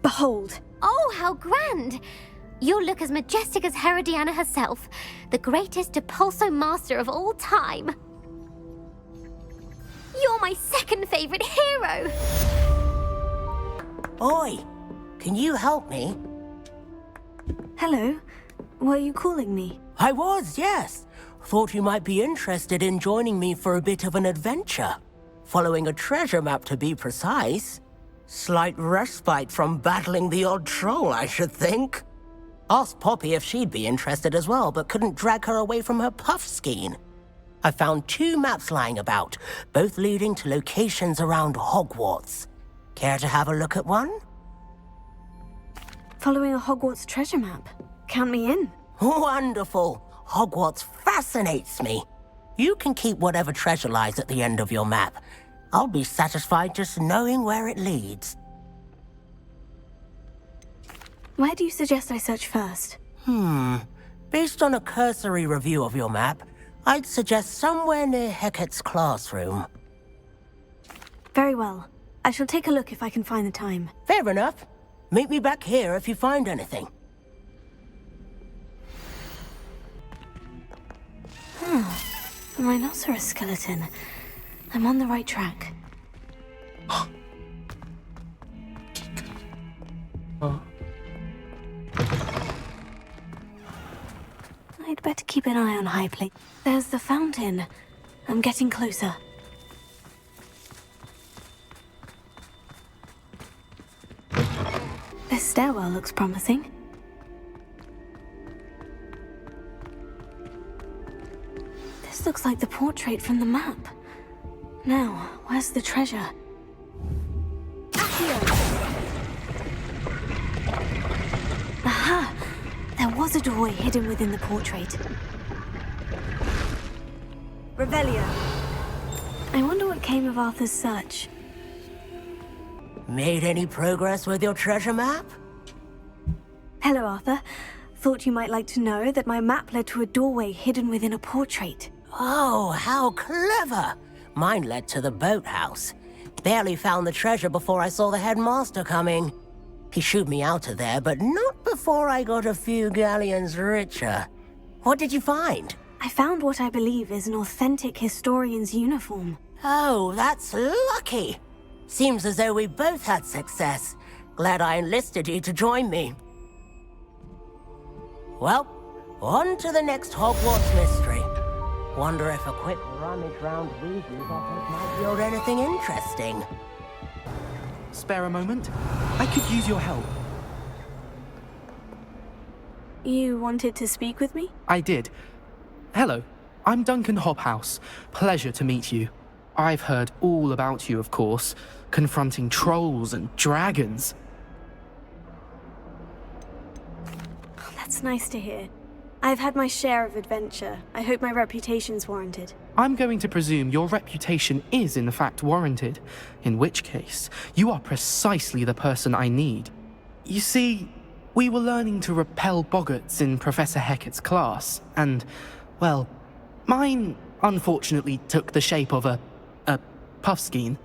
Behold. Oh, how grand! You'll look as majestic as Herodiana herself, the greatest Depulso master of all time. You're my second favorite hero! Oi! Can you help me? Hello. Were you calling me? I was, yes. Thought you might be interested in joining me for a bit of an adventure. Following a treasure map, to be precise. Slight respite from battling the odd troll, I should think. Asked Poppy if she'd be interested as well, but couldn't drag her away from her puff skein. I found 2 maps lying about, both leading to locations around Hogwarts. Care to have a look at one? Following a Hogwarts treasure map. Count me in. Wonderful. Hogwarts fascinates me. You can keep whatever treasure lies at the end of your map. I'll be satisfied just knowing where it leads. Where do you suggest I search first? Based on a cursory review of your map, I'd suggest somewhere near Hecate's classroom. Very well. I shall take a look if I can find the time. Fair enough. Meet me back here if you find anything. A rhinoceros skeleton. I'm on the right track. I'd better keep an eye on High Place. There's the fountain. I'm getting closer. This stairwell looks promising. This looks like the portrait from the map. Now, where's the treasure? Aha! There was a doorway hidden within the portrait. Revelio. I wonder what came of Arthur's search. Made any progress with your treasure map? Hello, Arthur. Thought you might like to know that my map led to a doorway hidden within a portrait. Oh, how clever! Mine led to the boathouse. Barely found the treasure before I saw the headmaster coming. He shooed me out of there, but not before I got a few galleons richer. What did you find? I found what I believe is an authentic historian's uniform. Oh, that's lucky. Seems as though we both had success. Glad I enlisted you to join me. Well, on to the next Hogwarts mystery. Wonder if a quick rummage round Weasley's office might yield anything interesting. Spare a moment? I could use your help. You wanted to speak with me? I did. Hello, I'm Duncan Hobhouse. Pleasure to meet you. I've heard all about you, of course, confronting trolls and dragons. That's nice to hear. I've had my share of adventure. I hope my reputation's warranted. I'm going to presume your reputation is in fact warranted, in which case, you are precisely the person I need. You see, we were learning to repel boggarts in Professor Hecat's class, and, well, mine unfortunately took the shape of a puffskein.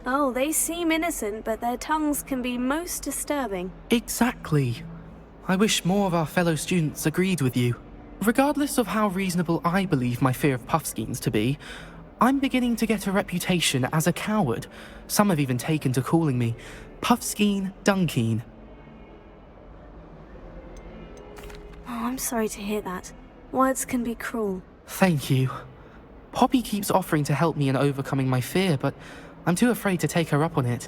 Oh, they seem innocent, but their tongues can be most disturbing. Exactly. I wish more of our fellow students agreed with you. Regardless of how reasonable I believe my fear of puffskeins to be, I'm beginning to get a reputation as a coward. Some have even taken to calling me Puffskein Dunkeen. Oh, I'm sorry to hear that. Words can be cruel. Thank you. Poppy keeps offering to help me in overcoming my fear, but I'm too afraid to take her up on it.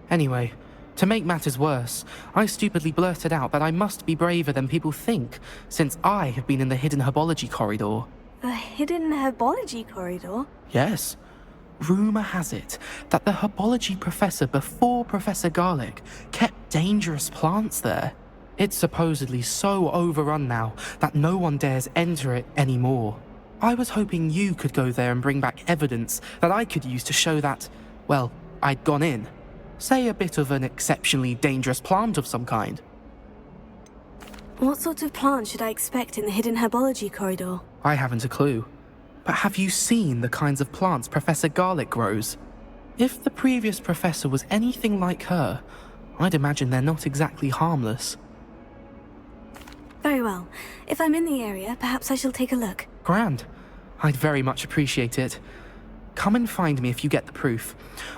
Anyway, to make matters worse, I stupidly blurted out that I must be braver than people think, since I have been in the hidden herbology corridor. The hidden herbology corridor? Yes. Rumour has it that the herbology professor before Professor Garlic kept dangerous plants there. It's supposedly so overrun now that no one dares enter it anymore. I was hoping you could go there and bring back evidence that I could use to show that, well, I'd gone in. Say a bit of an exceptionally dangerous plant of some kind. What sort of plant should I expect in the hidden herbology corridor? I haven't a clue. But have you seen the kinds of plants Professor Garlic grows? If the previous professor was anything like her, I'd imagine they're not exactly harmless. Very well. If I'm in the area, perhaps I shall take a look. Grand. I'd very much appreciate it. Come and find me if you get the proof.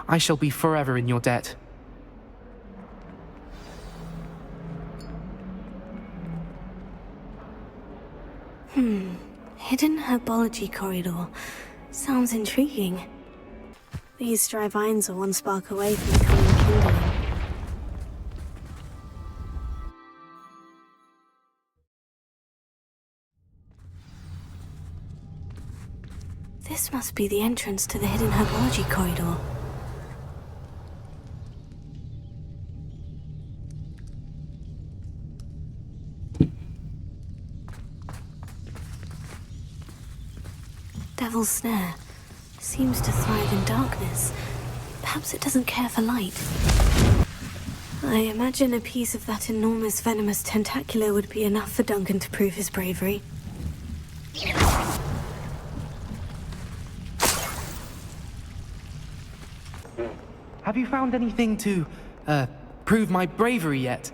I shall be forever in your debt. Hidden herbology corridor. Sounds intriguing. These dry vines are one spark away from becoming kindling. This must be the entrance to the hidden herbology corridor. Devil's Snare seems to thrive in darkness. Perhaps it doesn't care for light. I imagine a piece of that enormous venomous tentacula would be enough for Duncan to prove his bravery. Have you found anything to, prove my bravery yet?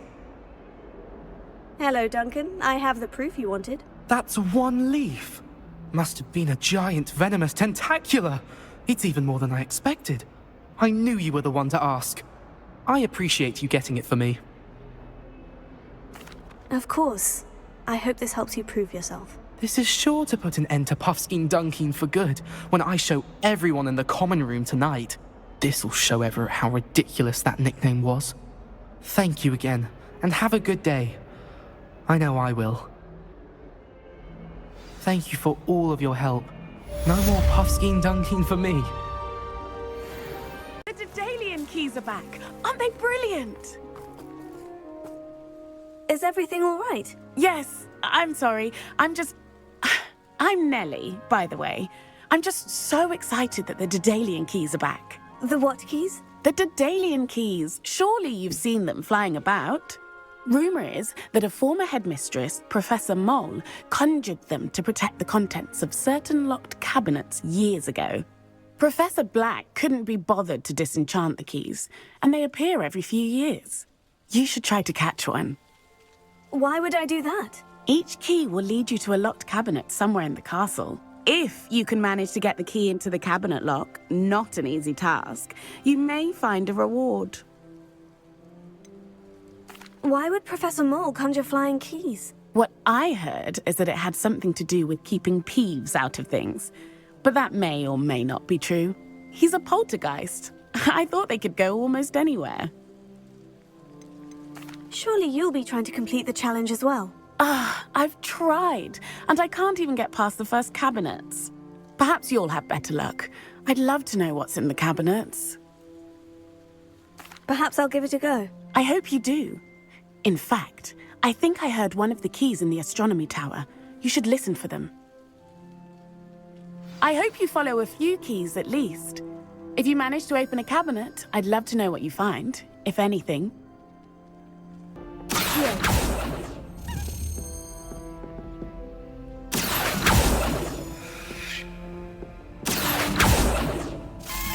Hello, Duncan. I have the proof you wanted. That's one leaf. Must have been a giant venomous tentacula. It's even more than I expected. I knew you were the one to ask. I appreciate you getting it for me. Of course. I hope this helps you prove yourself. This is sure to put an end to Puffskein Dunkeen for good when I show everyone in the common room tonight. This'll show Everett how ridiculous that nickname was. Thank you again, and have a good day. I know I will. Thank you for all of your help. No more Puffskein Dunkeen for me. The Daedalian keys are back. Aren't they brilliant? Is everything all right? Yes. I'm sorry. I'm Nellie, by the way. I'm just so excited that the Daedalian keys are back. The what keys? The Daedalian keys. Surely you've seen them flying about. Rumour is that a former headmistress, Professor Moll, conjured them to protect the contents of certain locked cabinets years ago. Professor Black couldn't be bothered to disenchant the keys, and they appear every few years. You should try to catch one. Why would I do that? Each key will lead you to a locked cabinet somewhere in the castle. If you can manage to get the key into the cabinet lock, not an easy task, you may find a reward. Why would Professor Moll conjure flying keys? What I heard is that it had something to do with keeping Peeves out of things. But that may or may not be true. He's a poltergeist. I thought they could go almost anywhere. Surely you'll be trying to complete the challenge as well. I've tried, and I can't even get past the first cabinets. Perhaps you'll have better luck. I'd love to know what's in the cabinets. Perhaps I'll give it a go. I hope you do. In fact, I think I heard one of the keys in the astronomy tower. You should listen for them. I hope you follow a few keys at least. If you manage to open a cabinet, I'd love to know what you find, if anything.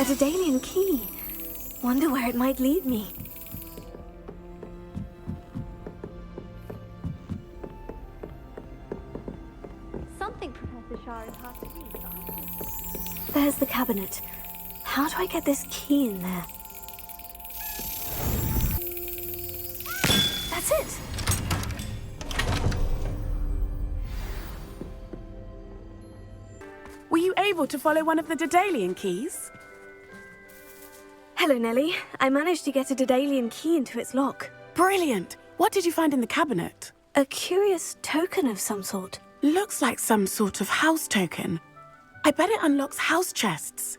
A Daedalian key. Wonder where it might lead me. Something Professor Shah is hard to read. There's the cabinet. How do I get this key in there? That's it! Were you able to follow one of the Daedalian keys? Hello, Nellie. I managed to get a Daedalian key into its lock. Brilliant! What did you find in the cabinet? A curious token of some sort. Looks like some sort of house token. I bet it unlocks house chests.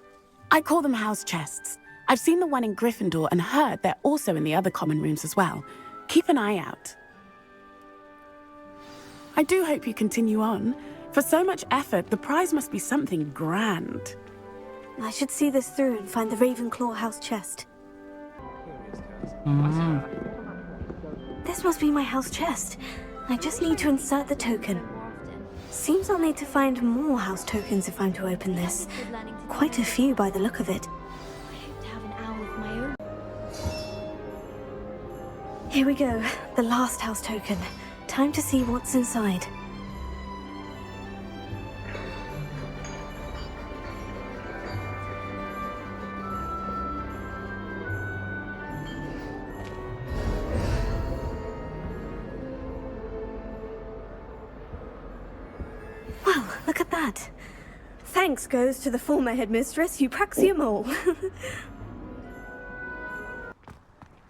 I call them house chests. I've seen the one in Gryffindor and heard they're also in the other common rooms as well. Keep an eye out. I do hope you continue on. For so much effort, the prize must be something grand. I should see this through and find the Ravenclaw house chest. This must be my house chest. I just need to insert the token. Seems I'll need to find more house tokens if I'm to open this. Quite a few by the look of it. Here we go, the last house token. Time to see what's inside. Well, look at that. Thanks goes to the former headmistress, Eupraxia Mole.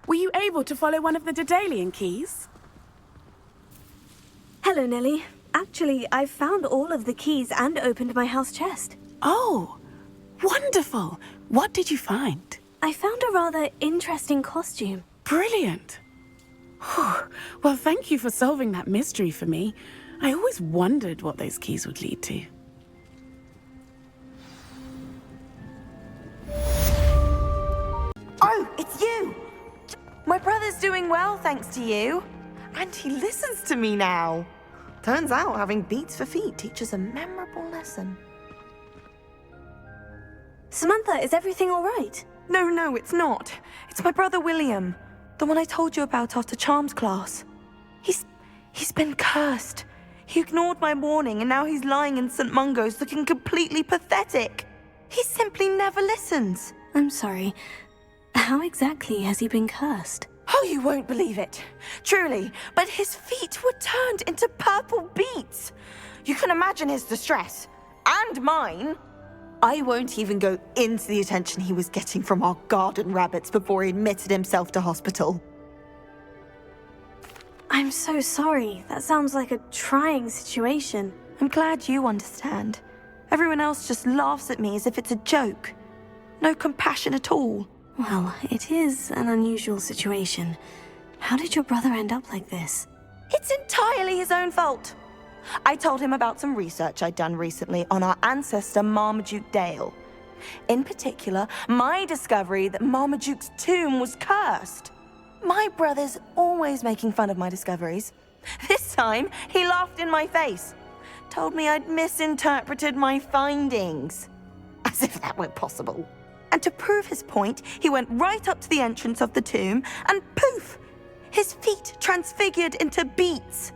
Were you able to follow one of the Daedalian keys? Hello, Nellie. Actually, I've found all of the keys and opened my house chest. Oh, wonderful. What did you find? I found a rather interesting costume. Brilliant. Well, thank you for solving that mystery for me. I always wondered what those keys would lead to. Oh, it's you! My brother's doing well, thanks to you. And he listens to me now. Turns out having beats for feet teaches a memorable lesson. Samantha, is everything all right? No, it's not. It's my brother William. The one I told you about after Charms class. He's been cursed. He ignored my warning and now he's lying in St. Mungo's looking completely pathetic. He simply never listens. I'm sorry. How exactly has he been cursed? Oh, you won't believe it. Truly, but his feet were turned into purple beets. You can imagine his distress. And mine. I won't even go into the attention he was getting from our garden rabbits before he admitted himself to hospital. I'm so sorry. That sounds like a trying situation. I'm glad you understand. Everyone else just laughs at me as if it's a joke. No compassion at all. Well, it is an unusual situation. How did your brother end up like this? It's entirely his own fault. I told him about some research I'd done recently on our ancestor Marmaduke Dale. In particular, my discovery that Marmaduke's tomb was cursed. My brother's always making fun of my discoveries. This time, he laughed in my face. Told me I'd misinterpreted my findings. As if that were possible. And to prove his point, he went right up to the entrance of the tomb and poof! His feet transfigured into beets.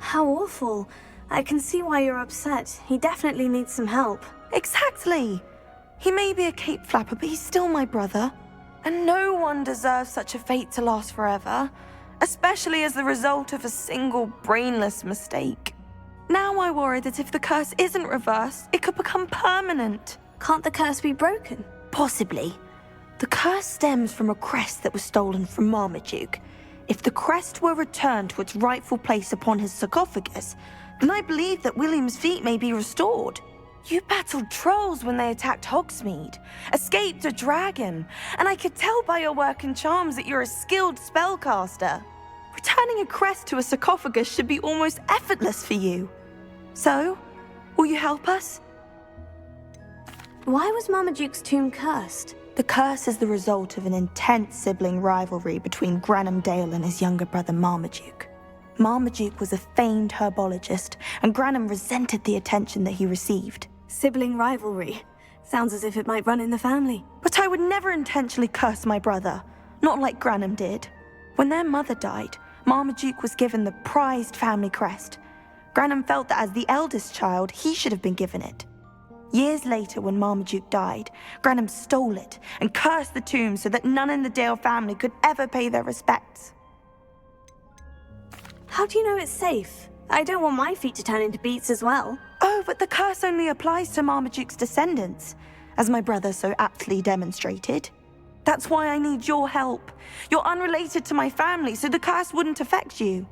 How awful. I can see why you're upset. He definitely needs some help. Exactly. He may be a cape flapper, but he's still my brother. And no one deserves such a fate to last forever, especially as the result of a single brainless mistake. Now I worry that if the curse isn't reversed, it could become permanent. Can't the curse be broken? Possibly. The curse stems from a crest that was stolen from Marmaduke. If the crest were returned to its rightful place upon his sarcophagus, then I believe that William's feat may be restored. You battled trolls when they attacked Hogsmeade, escaped a dragon, and I could tell by your work and charms that you're a skilled spellcaster. Returning a crest to a sarcophagus should be almost effortless for you. So, will you help us? Why was Marmaduke's tomb cursed? The curse is the result of an intense sibling rivalry between Granham Dale and his younger brother Marmaduke. Marmaduke was a famed herbologist, and Granham resented the attention that he received. Sibling rivalry. Sounds as if it might run in the family. But I would never intentionally curse my brother, not like Granham did. When their mother died, Marmaduke was given the prized family crest. Granham felt that as the eldest child, he should have been given it. Years later, when Marmaduke died, Granham stole it and cursed the tomb so that none in the Dale family could ever pay their respects. How do you know it's safe? I don't want my feet to turn into beets as well. Oh, but the curse only applies to Marmaduke's descendants, as my brother so aptly demonstrated. That's why I need your help. You're unrelated to my family, so the curse wouldn't affect you.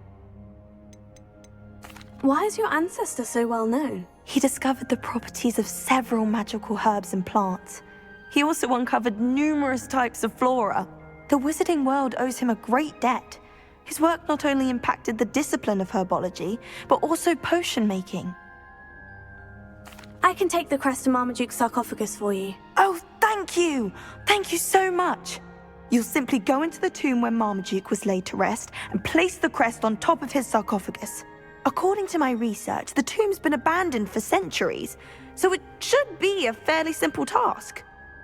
Why is your ancestor so well known? He discovered the properties of several magical herbs and plants. He also uncovered numerous types of flora. The wizarding world owes him a great debt. His work not only impacted the discipline of herbology, but also potion making. I can take the crest to Marmaduke's sarcophagus for you. Oh, thank you! Thank you so much! You'll simply go into the tomb where Marmaduke was laid to rest and place the crest on top of his sarcophagus. According to my research, the tomb's been abandoned for centuries, so it should be a fairly simple task.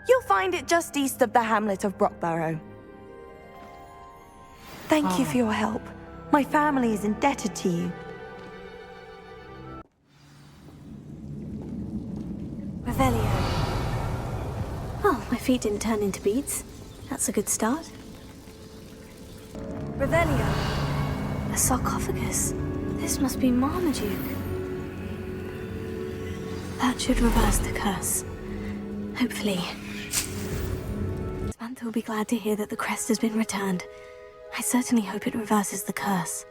You'll find it just east of the hamlet of Brockborough. Thank you for your help. My family is indebted to you. Revelio. Oh, my feet didn't turn into beets. That's a good start. Revelio. A sarcophagus. This must be Marmaduke. That should reverse the curse. Hopefully. Samantha will be glad to hear that the crest has been returned. I certainly hope it reverses the curse.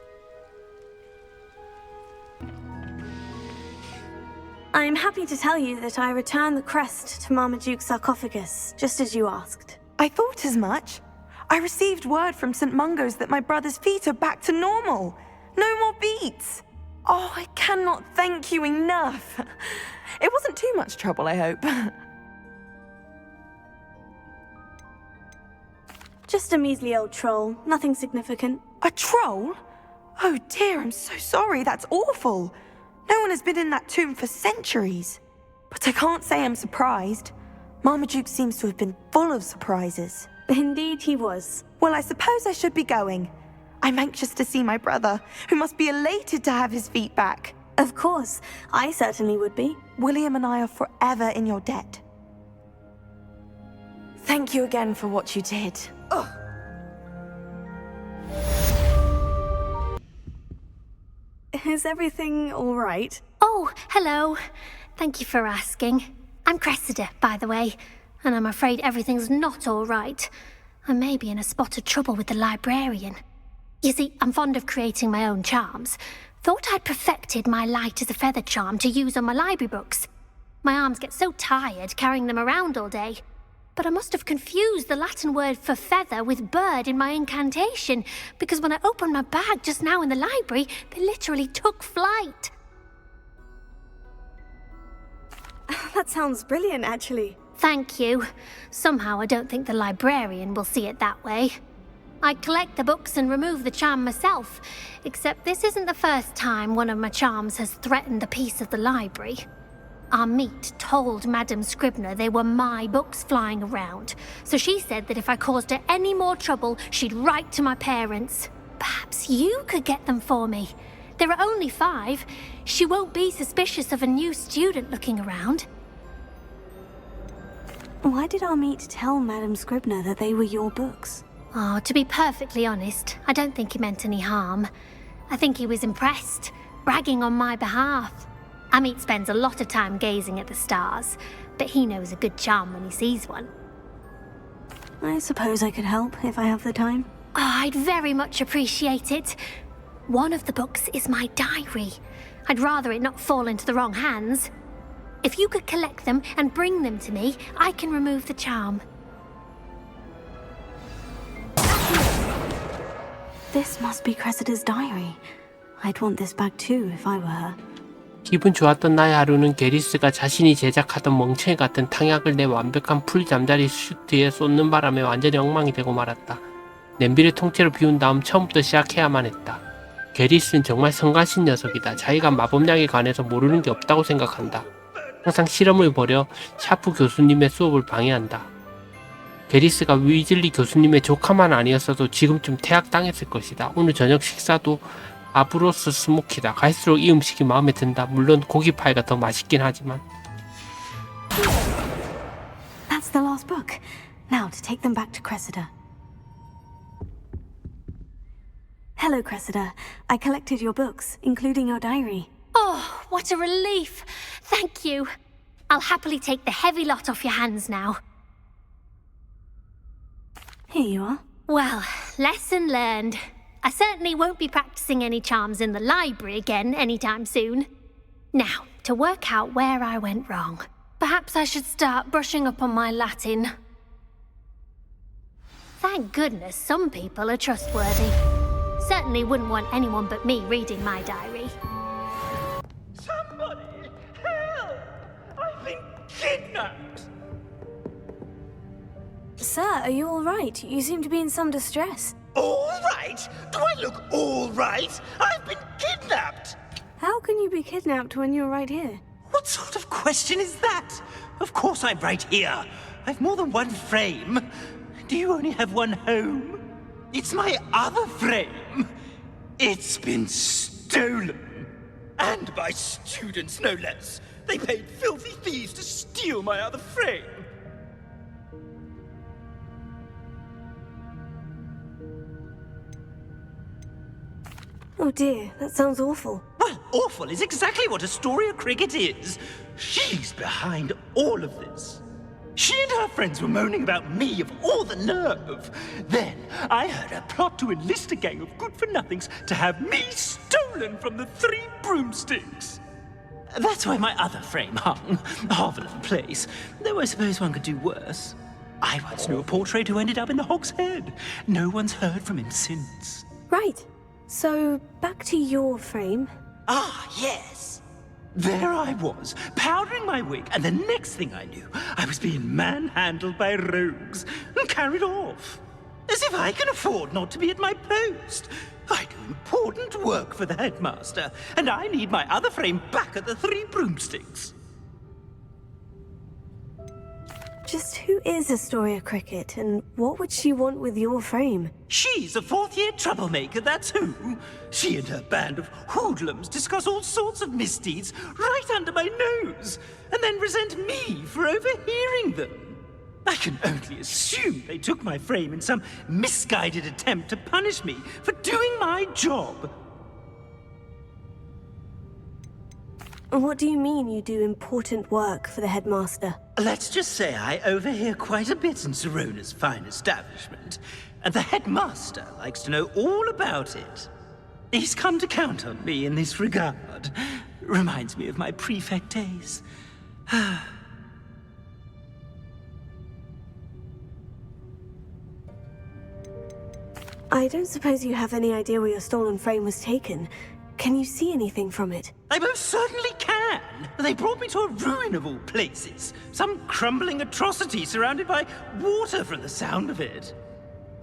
I'm happy to tell you that I returned the crest to Marmaduke's sarcophagus, just as you asked. I thought as much. I received word from St. Mungo's that my brother's feet are back to normal. No more beets. Oh, I cannot thank you enough. It wasn't too much trouble, I hope. Just a measly old troll, nothing significant. A troll? Oh dear, I'm so sorry, that's awful. No one has been in that tomb for centuries. But I can't say I'm surprised. Marmaduke seems to have been full of surprises. Indeed he was. Well, I suppose I should be going. I'm anxious to see my brother, who must be elated to have his feet back. Of course, I certainly would be. William and I are forever in your debt. Thank you again for what you did. Ugh. Is everything all right? Oh, hello. Thank you for asking. I'm Cressida, by the way, and I'm afraid everything's not all right. I may be in a spot of trouble with the librarian. You see, I'm fond of creating my own charms. Thought I'd perfected my light as a feather charm to use on my library books. My arms get so tired carrying them around all day. But I must have confused the Latin word for feather with bird in my incantation, because when I opened my bag just now in the library, they literally took flight. That sounds brilliant, actually. Thank you. Somehow I don't think the librarian will see it that way. I collect the books and remove the charm myself, except this isn't the first time one of my charms has threatened the peace of the library. Our meet told Madame Scribner they were my books flying around, so she said that if I caused her any more trouble, she'd write to my parents. Perhaps you could get them for me. There are only 5. She won't be suspicious of a new student looking around. Why did our meet tell Madame Scribner that they were your books? Oh, to be perfectly honest, I don't think he meant any harm. I think he was impressed, bragging on my behalf. Amit spends a lot of time gazing at the stars, but he knows a good charm when he sees one. I suppose I could help if I have the time. I'd very much appreciate it. One of the books is my diary. I'd rather it not fall into the wrong hands. If you could collect them and bring them to me, I can remove the charm. This must be Cressida's diary. I'd want this back too if I were her. 기분 좋았던 나의 하루는 게리스가 자신이 제작하던 멍청이 같은 탕약을 내 완벽한 풀 잠자리 슈트에 쏟는 바람에 완전히 엉망이 되고 말았다. 냄비를 통째로 비운 다음 처음부터 시작해야만 했다. 게리스는 정말 성가신 녀석이다. 자기가 마법약에 관해서 모르는 게 없다고 생각한다. 항상 실험을 벌여 샤프 교수님의 수업을 방해한다. 게리스가 위즐리 교수님의 조카만 아니었어도 지금쯤 퇴학당했을 것이다. 오늘 저녁 식사도 아브로스 스모키다. 갈수록 이 음식이 마음에 든다. 물론 고기 파이가 더 맛있긴 하지만. That's the last book. Now to take them back to Cressida. Hello, Cressida. I collected your books, including your diary. Oh, what a relief. Thank you. I'll happily take the heavy lot off your hands now. Here you are. Well, lesson learned. I certainly won't be practicing any charms in the library again anytime soon. Now, to work out where I went wrong. Perhaps I should start brushing up on my Latin. Thank goodness some people are trustworthy. Certainly wouldn't want anyone but me reading my diary. Somebody! Help! I've been kidnapped! Sir, are you all right? You seem to be in some distress. All right? Do I look all right? I've been kidnapped! How can you be kidnapped when you're right here? What sort of question is that? Of course I'm right here. I've more than one frame. Do you only have one home? It's my other frame. It's been stolen. And by students, no less. They paid filthy thieves to steal my other frame. Oh dear, that sounds awful. Well, awful is exactly what Astoria Cricket is. She's behind all of this. She and her friends were moaning about me of all the nerve. Then I heard her plot to enlist a gang of good-for-nothings to have me stolen from the Three Broomsticks. That's why my other frame hung. Harvard place. Though I suppose one could do worse. I once knew a portrait who ended up in the Hog's Head. No one's heard from him since. Right. So, back to your frame. Ah, yes. There I was, powdering my wig, and the next thing I knew, I was being manhandled by rogues and carried off. As if I can afford not to be at my post. I do important work for the headmaster, and I need my other frame back at the Three Broomsticks. Just who is Astoria Cricket, and what would she want with your frame? She's a fourth-year troublemaker, that's who. She and her band of hoodlums discuss all sorts of misdeeds right under my nose, and then resent me for overhearing them. I can only assume they took my frame in some misguided attempt to punish me for doing my job. What do you mean you do important work for the headmaster? Let's just say I overhear quite a bit in Serona's fine establishment, and the headmaster likes to know all about it. He's come to count on me in this regard. Reminds me of my prefect days. I don't suppose you have any idea where your stolen frame was taken. Can you see anything from it? I most certainly can! They brought me to a ruin of all places. Some crumbling atrocity surrounded by water from the sound of it.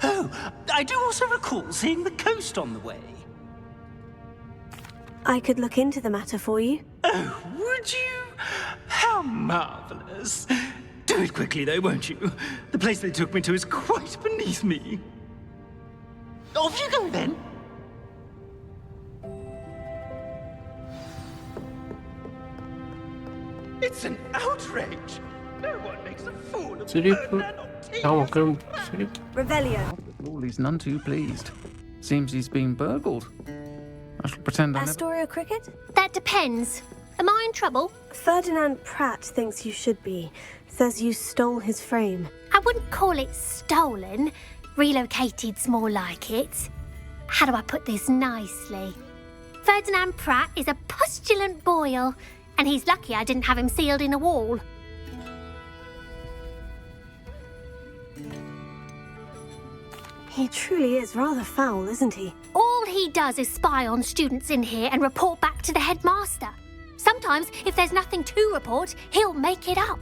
Oh, I do also recall seeing the coast on the way. I could look into the matter for you. Oh, would you? How marvelous. Do it quickly though, won't you? The place they took me to is quite beneath me. Off you go then. It's an outrage. No one makes a fool of 슬리프? 잠깐만 그럼 슬리프? Revelio. Lawley's none too pleased. Seems he's been burgled. I shall pretend I never... Astoria Cricket? That depends. Am I in trouble? Ferdinand Pratt thinks you should be. Says you stole his frame. I wouldn't call it stolen. Relocated's more like it. How do I put this nicely? Ferdinand Pratt is a postulant boil, and he's lucky I didn't have him sealed in a wall. He truly is rather foul, isn't he? All he does is spy on students in here and report back to the headmaster. Sometimes, if there's nothing to report, he'll make it up.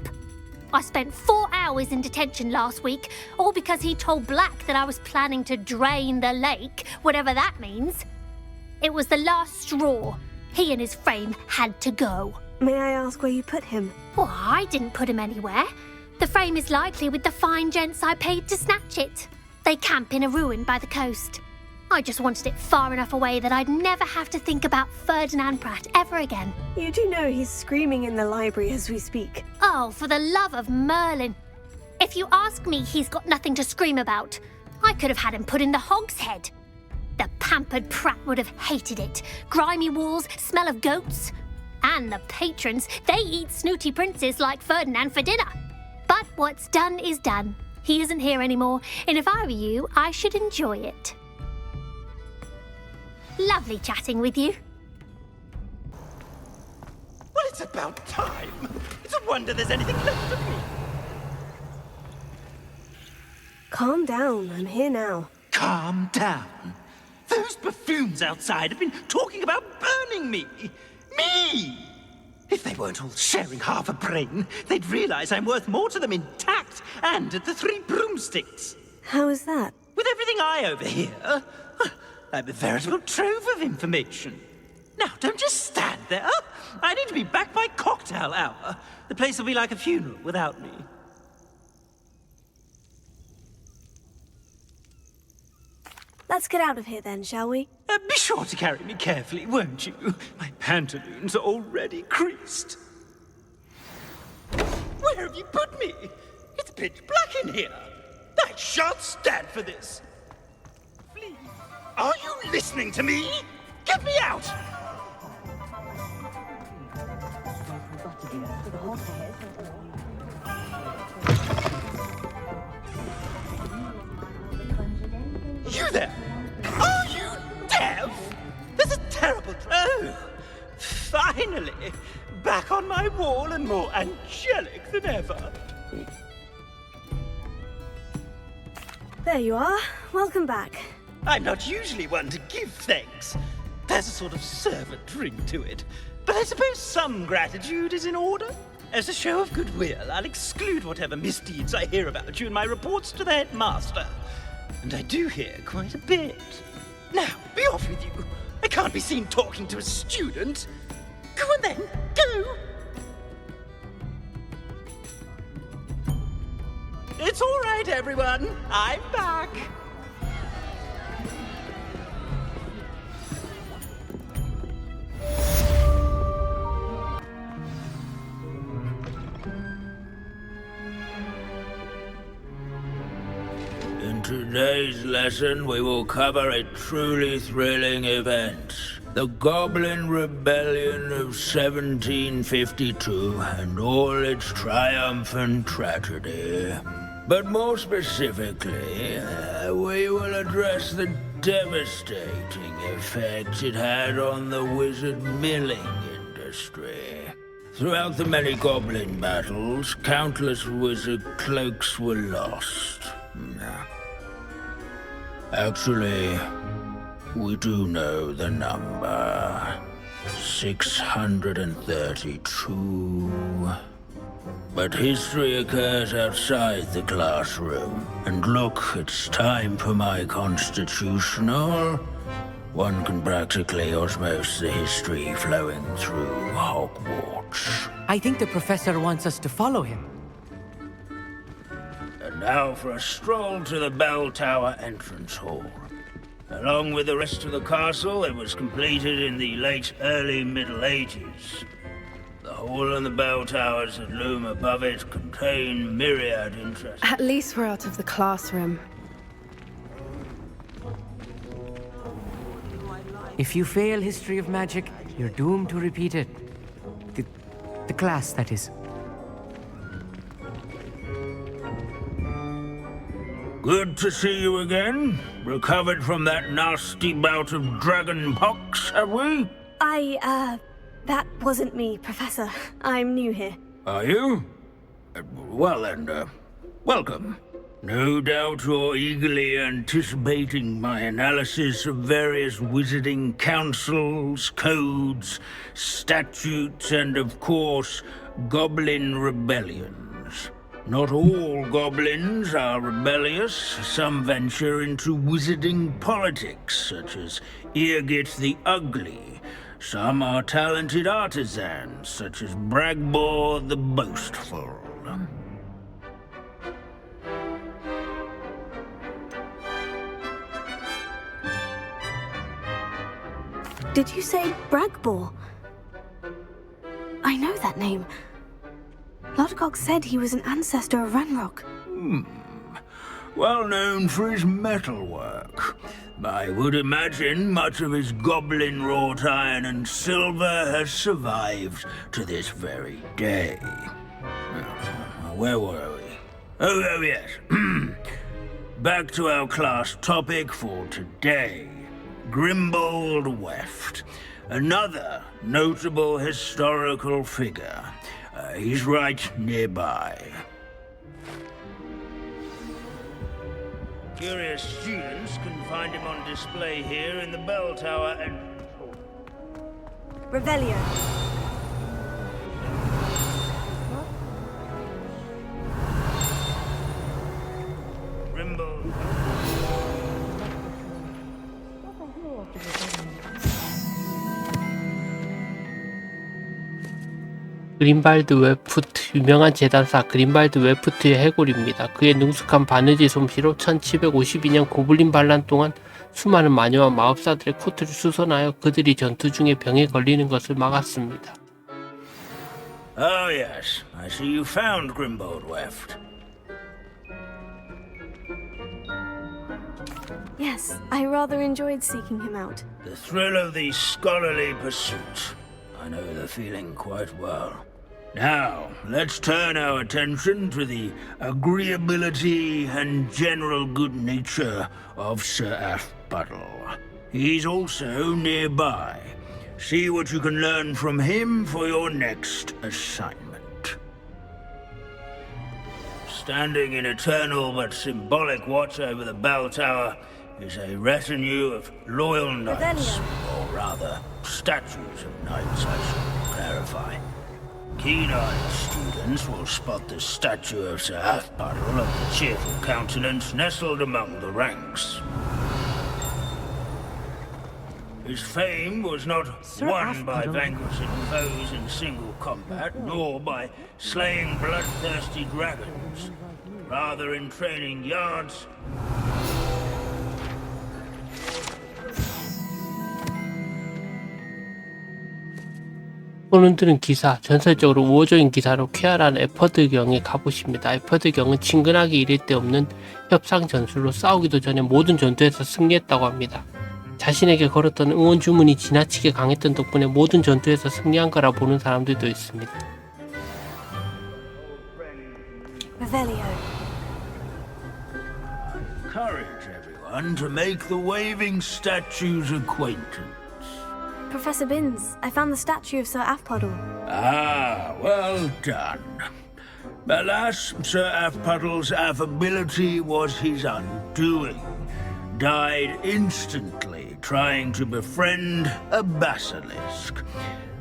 I spent 4 hours in detention last week, all because he told Black that I was planning to drain the lake, whatever that means. It was the last straw. He and his frame had to go. May I ask where you put him? Well, I didn't put him anywhere. The frame is likely with the fine gents I paid to snatch it. They camp in a ruin by the coast. I just wanted it far enough away that I'd never have to think about Ferdinand Pratt ever again. You do know he's screaming in the library as we speak. Oh, for the love of Merlin. If you ask me, he's got nothing to scream about. I could have had him put in the hogshead. The pampered Pratt would have hated it. Grimy walls, smell of goats. And the patrons, they eat snooty princes like Ferdinand for dinner. But what's done is done. He isn't here anymore, and if I were you, I should enjoy it. Lovely chatting with you. Well, it's about time. It's a wonder there's anything left of me. Calm down, I'm here now. Calm down. Those buffoons outside have been talking about burning me. Me! If they weren't all sharing half a brain, they'd realize I'm worth more to them intact and at the 3 broomsticks. How is that? With everything I overhear, I'm a veritable trove of information. Now, don't just stand there. I need to be back by cocktail hour. The place will be like a funeral without me. Let's get out of here then, shall we? Be sure to carry me carefully, won't you? My pantaloons are already creased. Where have you put me? It's pitch black in here. I shan't stand for this. Please, are you listening to me? Get me out! You there! Are you deaf? This is terrible. Oh, finally! Back on my wall and more angelic than ever. There you are. Welcome back. I'm not usually one to give thanks. There's a sort of servant ring to it. But I suppose some gratitude is in order. As a show of goodwill, I'll exclude whatever misdeeds I hear about you in my reports to the headmaster. And I do hear quite a bit. Now, be off with you. I can't be seen talking to a student. Go on then, go! It's all right, everyone. I'm back. In today's lesson, we will cover a truly thrilling event. The Goblin Rebellion of 1752 and all its triumphant tragedy. But more specifically, we will address the devastating effect it had on the wizard milling industry. Throughout the many goblin battles, countless wizard cloaks were lost. Actually, we do know the number. 632. But history occurs outside the classroom. And look, it's time for my constitutional. One can practically osmose the history flowing through Hogwarts. I think the professor wants us to follow him. And now for a stroll to the bell tower entrance hall. Along with the rest of the castle, it was completed in the early Middle Ages. The hall and the bell towers that loom above it contain myriad interests. At least we're out of the classroom. If you fail history of magic, you're doomed to repeat it. The class, that is. Good to see you again. Recovered from that nasty bout of dragon pox, have we? That wasn't me, Professor. I'm new here. Are you? Well then, welcome. No doubt you're eagerly anticipating my analysis of various wizarding councils, codes, statutes, and of course, goblin rebellions. Not all goblins are rebellious. Some venture into wizarding politics, such as Irgit the Ugly. Some are talented artisans, such as Bragbor the Boastful. Did you say Bragbor? I know that name. Lodgok said he was an ancestor of Ranrock. Well known for his metalwork. I would imagine much of his goblin wrought iron and silver has survived to this very day. Where were we? Oh yes. Back to our class topic for today. Grimbold Weft. Another notable historical figure. He's right nearby. Curious students can find him on display here in the bell tower and... Revelio. Grimbold. 그린발드 웨프트, 유명한 재단사 그린발드 웨프트의 해골입니다. 그의 능숙한 바느질 솜씨로 1752년 고블린 반란 동안 수많은 마녀와 마법사들의 코트를 수선하여 그들이 전투 중에 병에 걸리는 것을 막았습니다. Oh yes, I see you found Grimbold Weft. Yes, I rather enjoyed seeking him out. The thrill of these scholarly pursuits. I know the feeling quite well. Now, let's turn our attention to the agreeability and general good nature of Sir Athbuttle. He's also nearby. See what you can learn from him for your next assignment. Standing in eternal but symbolic watch over the bell tower is a retinue of loyal knights, or rather, statues of knights, I should clarify. Keen-eyed students will spot the statue of Sir Athbuttle of the cheerful countenance nestled among the ranks. His fame was not won by vanquishing foes in single combat, nor by slaying bloodthirsty dragons. Rather in training yards... 소년들은 기사, 전설적으로 우호적인 기사로 쾌활한 에퍼드경에 가보십니다. 에퍼드경은 친근하게 이를 데 없는 협상 전술로 싸우기도 전에 모든 전투에서 승리했다고 합니다. 자신에게 걸었던 응원 주문이 지나치게 강했던 덕분에 모든 전투에서 승리한 거라 보는 사람들도 있습니다. Courage, everyone, to make the waving statue's acquaintance. Professor Binns, I found the statue of Sir Athbuttle. Ah, well done. Alas, Sir Athbuttle's affability was his undoing. Died instantly trying to befriend a basilisk.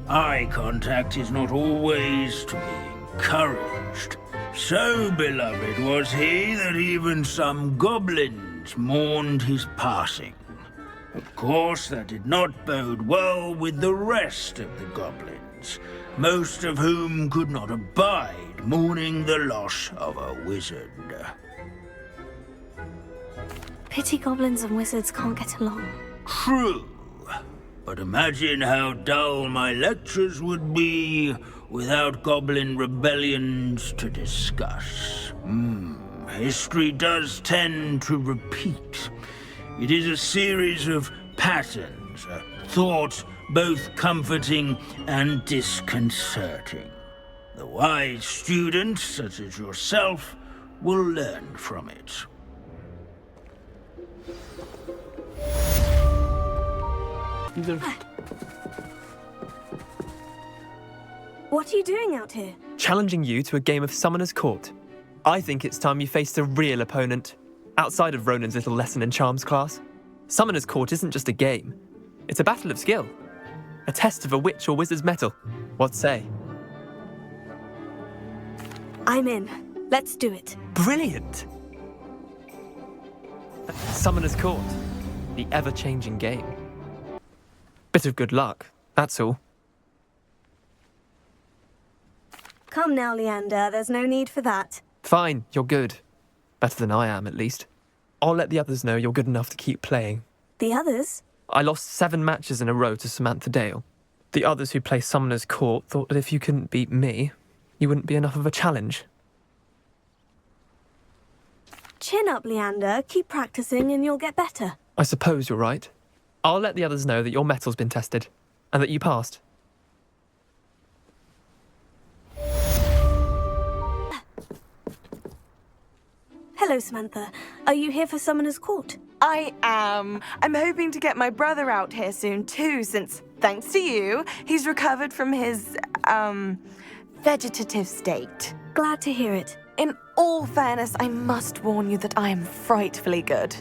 Eye contact is not always to be encouraged. So beloved was he that even some goblins mourned his passing. Of course, that did not bode well with the rest of the goblins, most of whom could not abide mourning the loss of a wizard. Pity goblins and wizards can't get along. True, but imagine how dull my lectures would be without goblin rebellions to discuss. History does tend to repeat. It is a series of patterns, a thought both comforting and disconcerting. The wise student, such as yourself, will learn from it. What are you doing out here? Challenging you to a game of Summoner's Court. I think it's time you faced a real opponent, outside of Ronan's little lesson in charms class. Summoner's Court isn't just a game. It's a battle of skill. A test of a witch or wizard's mettle. What say? I'm in. Let's do it. Brilliant! Summoner's Court. The ever-changing game. Bit of good luck, that's all. Come now, Leander. There's no need for that. Fine, you're good. Better than I am, at least. I'll let the others know you're good enough to keep playing. The others? I lost 7 matches in a row to Samantha Dale. The others who play Summoner's Court thought that if you couldn't beat me, you wouldn't be enough of a challenge. Chin up, Leander. Keep practicing and you'll get better. I suppose you're right. I'll let the others know that your metal's been tested, and that you passed. Hello, Samantha. Are you here for Summoner's Court? I am. I'm hoping to get my brother out here soon too, since, thanks to you, he's recovered from his, vegetative state. Glad to hear it. In all fairness, I must warn you that I am frightfully good.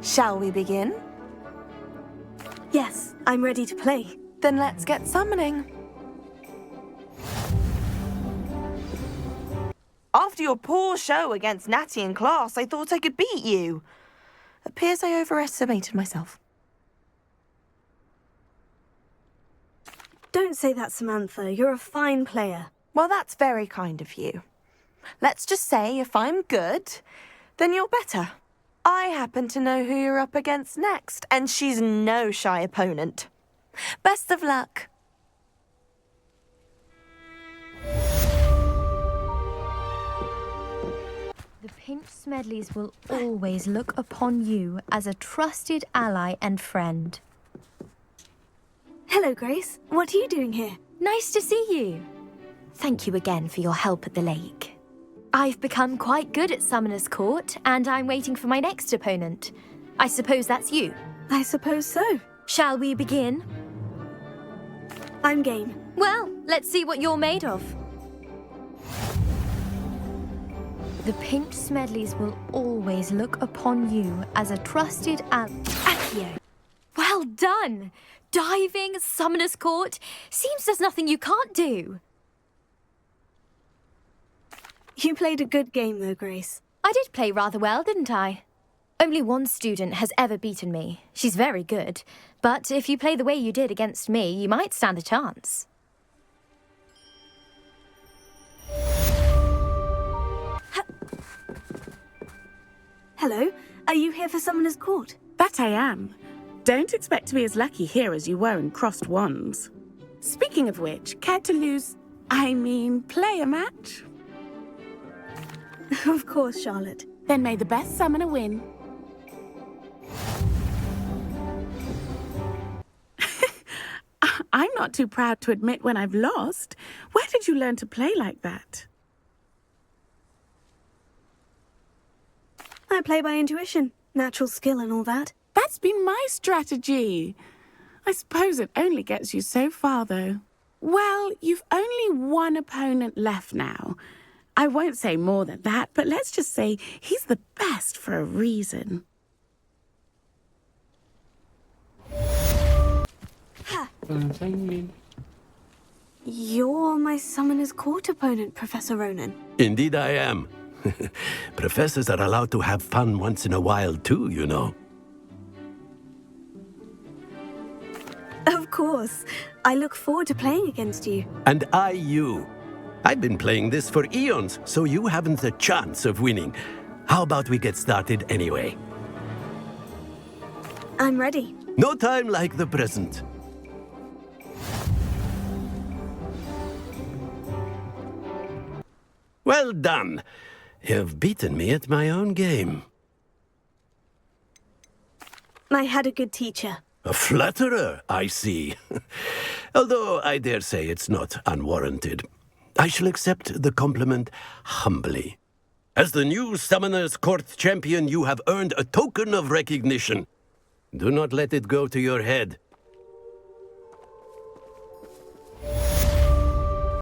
Shall we begin? Yes, I'm ready to play. Then let's get summoning. After your poor show against Natty in class, I thought I could beat you. Appears I overestimated myself. Don't say that, Samantha. You're a fine player. Well, that's very kind of you. Let's just say if I'm good, then you're better. I happen to know who you're up against next, and she's no shy opponent. Best of luck. The Pinch Smedleys will always look upon you as a trusted ally and friend. Hello, Grace. What are you doing here? Nice to see you. Thank you again for your help at the lake. I've become quite good at Summoner's Court, and I'm waiting for my next opponent. I suppose that's you. I suppose so. Shall we begin? I'm game. Well, let's see what you're made of. The Pinch Smedleys will always look upon you as a trusted Accio. Well done! Diving, Summoner's Court. Seems there's nothing you can't do. You played a good game, though, Grace. I did play rather well, didn't I? Only one student has ever beaten me. She's very good. But if you play the way you did against me, you might stand a chance. Hello. Are you here for Summoner's Court? That I am. Don't expect to be as lucky here as you were in Crossed Wands. Speaking of which, care to play a match? Of course, Charlotte. Then may the best summoner win. I'm not too proud to admit when I've lost. Where did you learn to play like that? I play by intuition, natural skill and all that. That's been my strategy. I suppose it only gets you so far, though. Well, you've only one opponent left now. I won't say more than that, but let's just say he's the best for a reason. You're my Summoner's Court opponent, Professor Ronan. Indeed I am. Professors are allowed to have fun once in a while too, you know. Of course. I look forward to playing against you. And I you. I've been playing this for eons, so you haven't a chance of winning. How about we get started anyway? I'm ready. No time like the present. Well done. You've beaten me at my own game. I had a good teacher. A flatterer, I see. Although I dare say it's not unwarranted. I shall accept the compliment humbly. As the new Summoner's Court champion, you have earned a token of recognition. Do not let it go to your head.